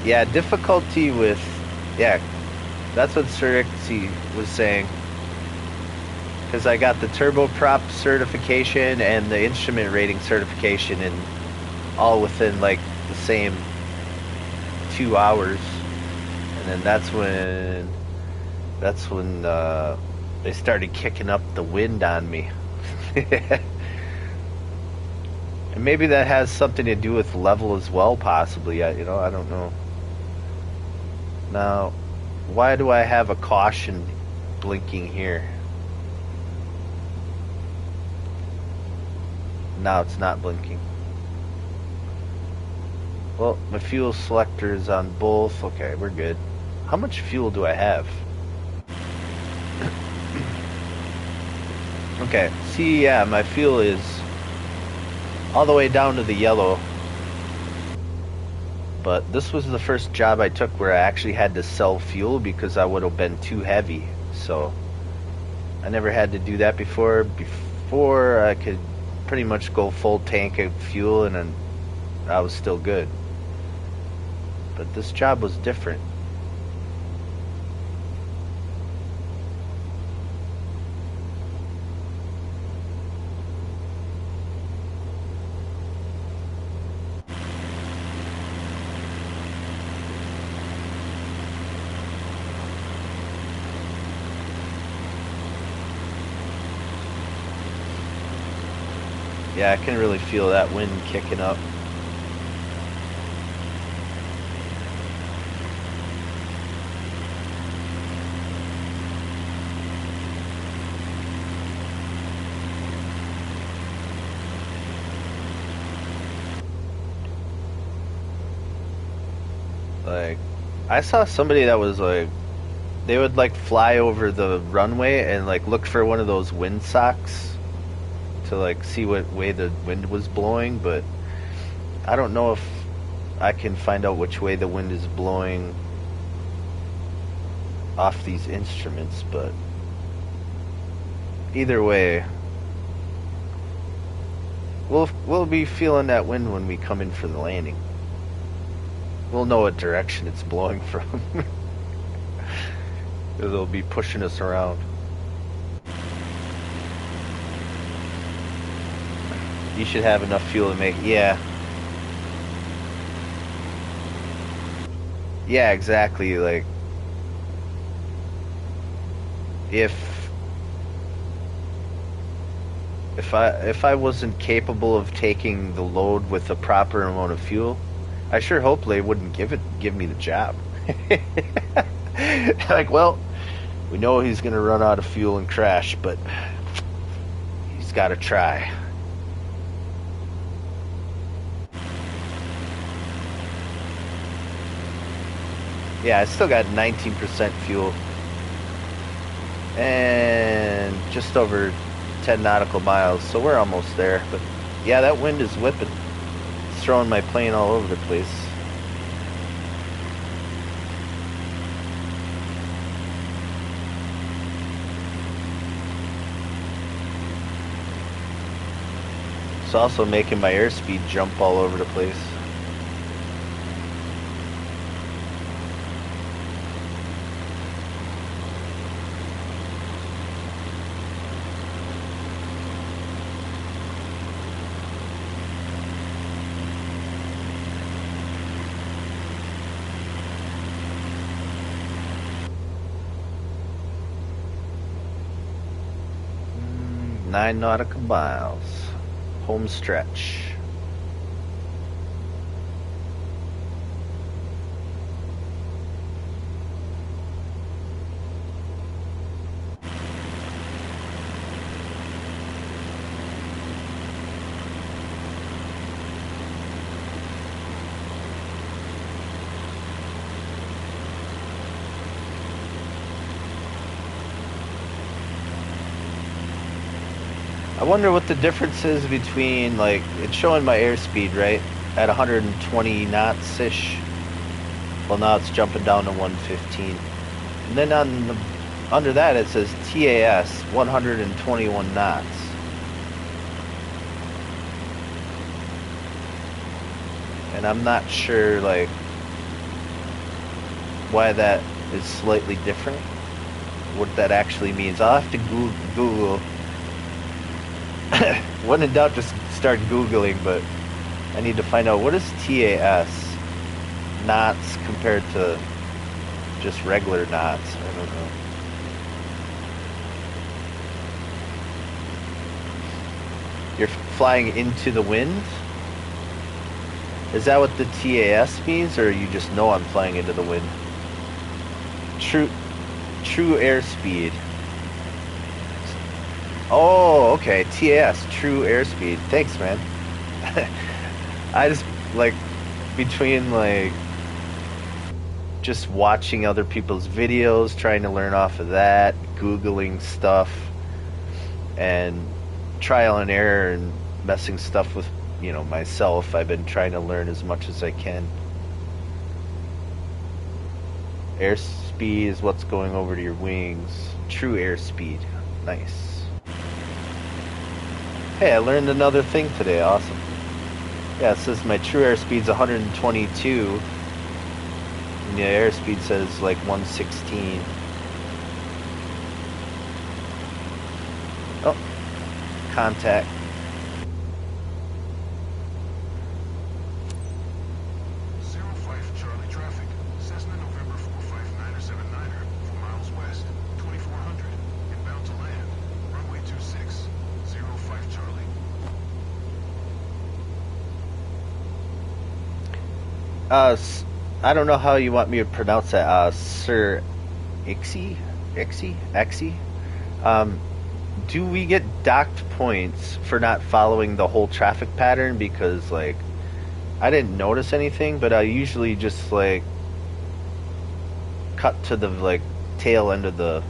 Yeah, difficulty with, yeah, that's what Sir Ixie was saying. Because I got the turboprop certification and the instrument rating certification, and all within like the same 2 hours. And then that's when they started kicking up the wind on me. And maybe that has something to do with level as well, possibly. I don't know. Now, why do I have a caution blinking here? Now it's not blinking. Well, my fuel selector is on both. Okay, we're good. How much fuel do I have? Okay, see, yeah, my fuel is all the way down to the yellow. But this was the first job I took where I actually had to sell fuel because I would have been too heavy. So I never had to do that before. Before I could pretty much go full tank of fuel and then I was still good. But this job was different. Yeah, I can really feel that wind kicking up. Like, I saw somebody that was like, they would like fly over the runway and like look for one of those wind socks to like see what way the wind was blowing, but I don't know if I can find out which way the wind is blowing off these instruments, but either way, we'll be feeling that wind when we come in for the landing. We'll know what direction it's blowing from. It'll be pushing us around. You should have enough fuel to make, yeah. Yeah, exactly, like, if I wasn't capable of taking the load with the proper amount of fuel, I sure hope they wouldn't give me the job. Like, well, we know he's gonna run out of fuel and crash, but he's gotta try. Yeah, I still got 19% fuel. And just over 10 nautical miles, so we're almost there. But yeah, that wind is whipping. It's throwing my plane all over the place. It's also making my airspeed jump all over the place. Nine nautical miles. Home stretch. I wonder what the difference is between, like, it's showing my airspeed, right? At 120 knots-ish. Well, now it's jumping down to 115. And then under that it says TAS, 121 knots. And I'm not sure, like, why that is slightly different. What that actually means. I'll have to Google. When in doubt, just start Googling, but I need to find out what is TAS knots compared to just regular knots. I don't know. You're flying into the wind? Is that what the TAS means, or you just know I'm flying into the wind? True airspeed. Oh, okay. TAS, true airspeed. Thanks, man. I just, like, between like just watching other people's videos, trying to learn off of that, Googling stuff, and trial and error and messing stuff with, you know, myself. I've been trying to learn as much as I can. Airspeed is what's going over to your wings. True airspeed. Nice. Hey, I learned another thing today. Awesome. Yeah, it says my true airspeed's 122. And the airspeed says like 116. Oh, contact. I don't know how you want me to pronounce that. Sir Ixie? Do we get docked points for not following the whole traffic pattern? Because, like, I didn't notice anything, but I usually just, like, cut to the, like, tail end of the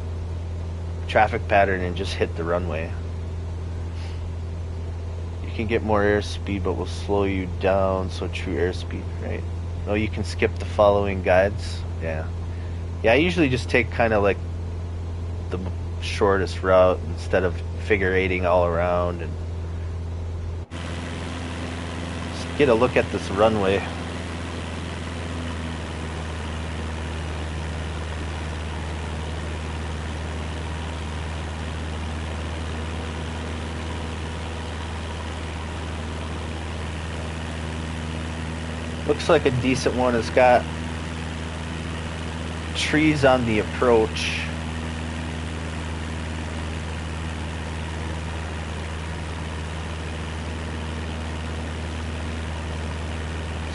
traffic pattern and just hit the runway. You can get more airspeed, but will slow you down, so true airspeed, right? Oh, you can skip the following guides. Yeah, I usually just take kind of like the shortest route instead of figure eighting all around, and just get a look at this runway. Looks like a decent one. It's got trees on the approach.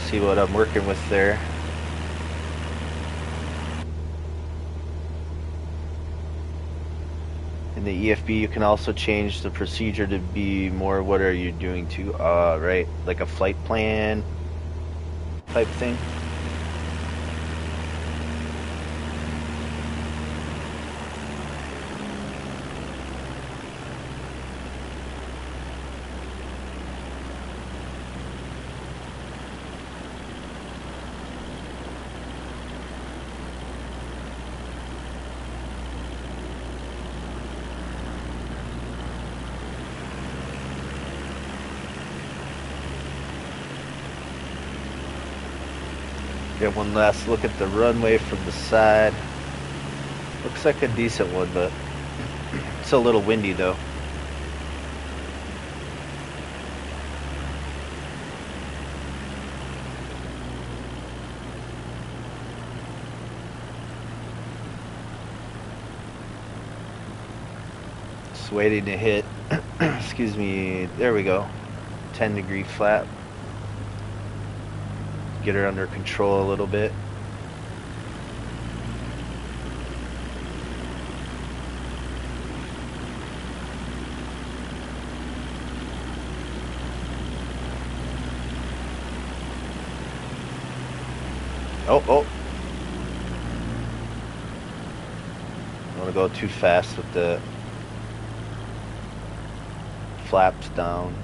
See what I'm working with there. In the EFB, you can also change the procedure to be more, what are you doing to, right, like a flight plan type thing. Get one last look at the runway from the side. Looks like a decent one, but it's a little windy though. Just waiting to hit, excuse me, there we go. 10-degree flap. Get her under control a little bit. Oh. I don't want to go too fast with the flaps down.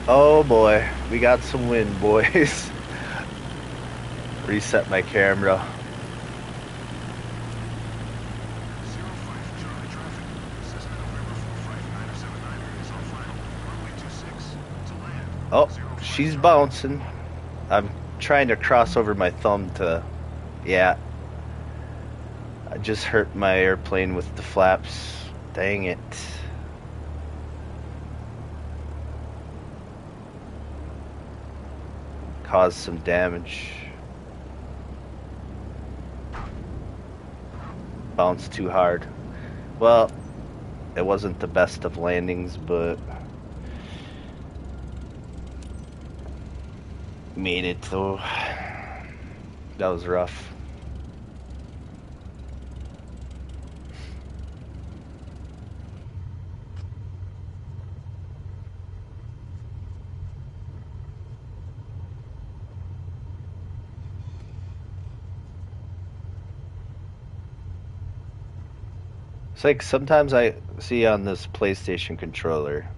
Oh boy, we got some wind, boys. Reset my camera. Oh, she's bouncing. I'm trying to cross over my thumb to, yeah. I just hurt my airplane with the flaps. Dang it. Caused some damage. Bounced too hard. Well, it wasn't the best of landings, but Made it though. That was rough. It's like sometimes I see on this PlayStation controller,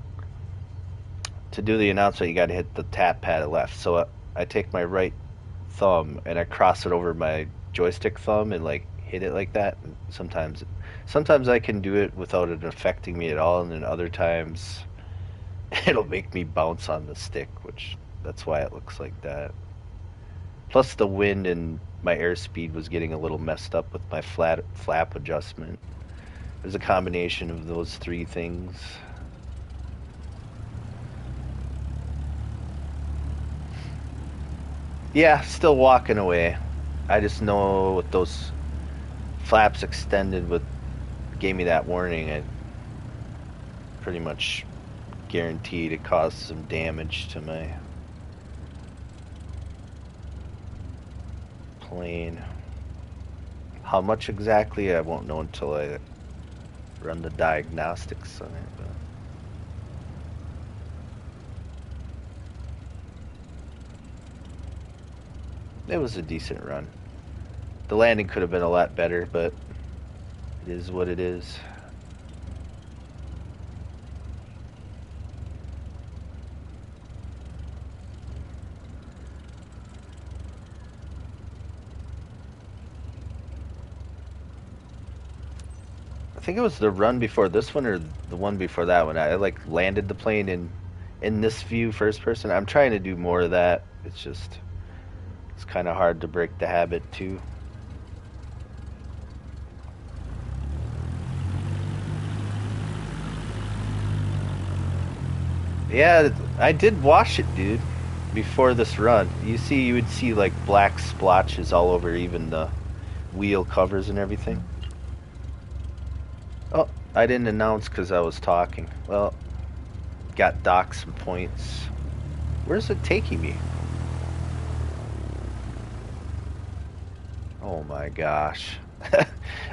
to do the announcement, you got to hit the tap pad left. So I take my right thumb and I cross it over my joystick thumb and like hit it like that. And sometimes I can do it without it affecting me at all, and then other times it'll make me bounce on the stick, which that's why it looks like that. Plus the wind and my airspeed was getting a little messed up with my flap adjustment. There's a combination of those three things. Yeah, still walking away. I just know with those flaps extended with gave me that warning, I pretty much guaranteed it caused some damage to my plane. How much exactly, I won't know until I run the diagnostics on it. But it was a decent run. The landing could have been a lot better, but it is what it is. I think it was the run before this one or the one before that one. I like landed the plane in this view, first person. I'm trying to do more of that. It's kind of hard to break the habit too. Yeah, I did wash it, dude, before this run. You would see like black splotches all over even the wheel covers and everything. Oh, I didn't announce because I was talking. Well, got docked some points. Where's it taking me? Oh my gosh.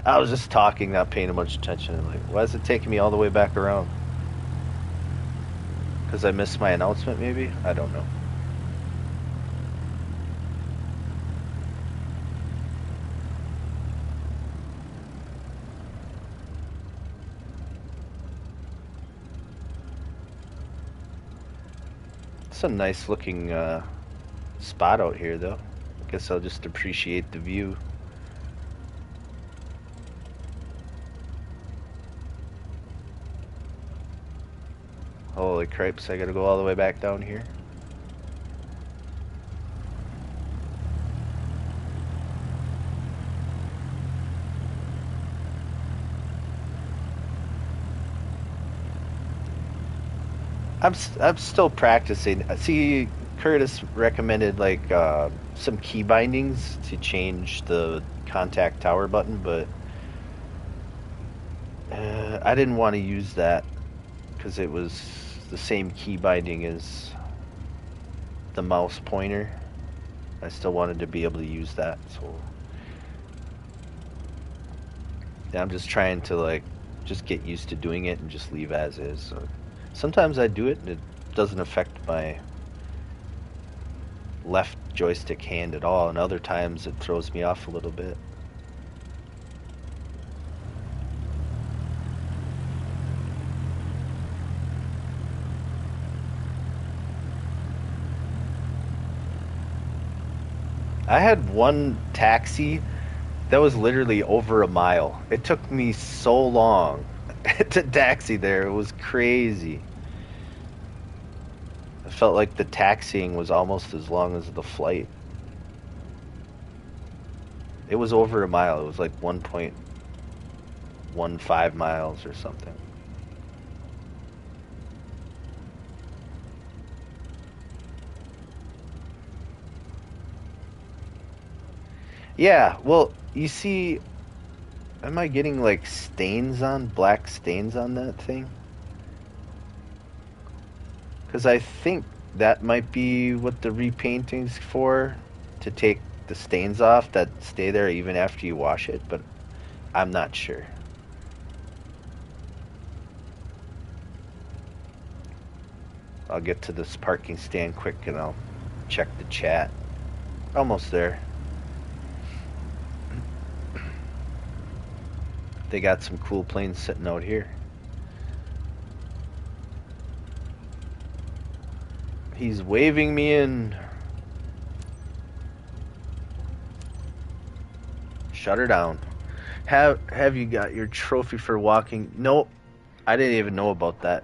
I was just talking, not paying much attention. I'm like, why is it taking me all the way back around? Because I missed my announcement, maybe? I don't know. It's a nice looking spot out here, though. I guess I'll just appreciate the view. Holy cripes, I gotta go all the way back down here. I'm still practicing. See, Curtis recommended like some key bindings to change the contact tower button, but I didn't want to use that because it was the same key binding as the mouse pointer. I still wanted to be able to use that, so yeah, I'm just trying to like just get used to doing it and just leave as is. So sometimes I do it and it doesn't affect my left joystick hand at all, and other times it throws me off a little bit. I had one taxi that was literally over a mile. It took me so long to taxi there. It was crazy. I felt like the taxiing was almost as long as the flight. It was over a mile. It was like 1.15 miles or something. Yeah, well, you see, am I getting like black stains on that thing? Because I think that might be what the repainting's for, to take the stains off that stay there even after you wash it, but I'm not sure. I'll get to this parking stand quick and I'll check the chat. Almost there. They got some cool planes sitting out here. He's waving me in. Shut her down. Have you got your trophy for walking? Nope. I didn't even know about that.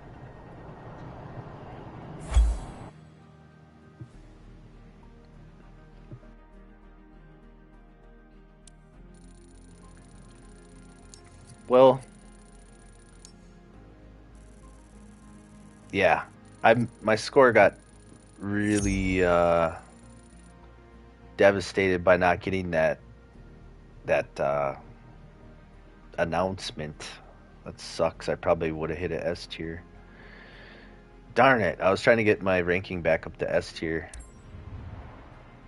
Well, yeah. My score got really devastated by not getting that announcement. That sucks. I probably would have hit a S tier. Darn it. I was trying to get my ranking back up to S tier.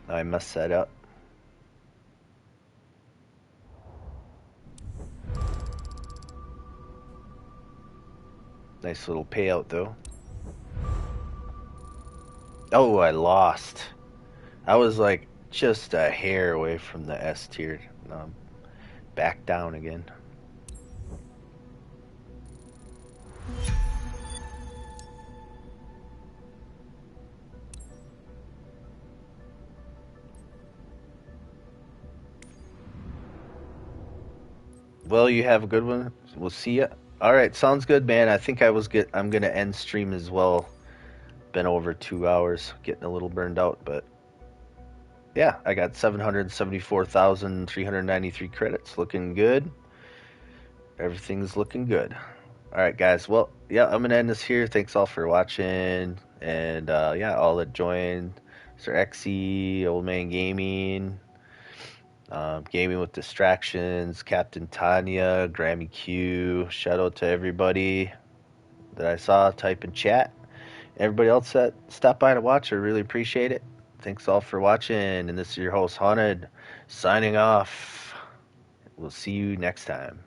I messed that up. Nice little payout though. Oh, I lost. I was like just a hair away from the S tier. Back down again. Well, you have a good one. We'll see ya. All right, sounds good, man. I think I'm gonna end stream as well. Been over 2 hours, getting a little burned out, but yeah, I got 774,393 credits. Looking good. Everything's looking good. All right, guys. Well, yeah, I'm gonna end this here. Thanks all for watching, and yeah, all that joined. Mr. Xe, Old Man Gaming, Gaming with Distractions, Captain Tanya, Grammy Q. Shout out to everybody that I saw type in chat. Everybody else that stopped by to watch, I really appreciate it. Thanks all for watching, and this is your host, Haunted, signing off. We'll see you next time.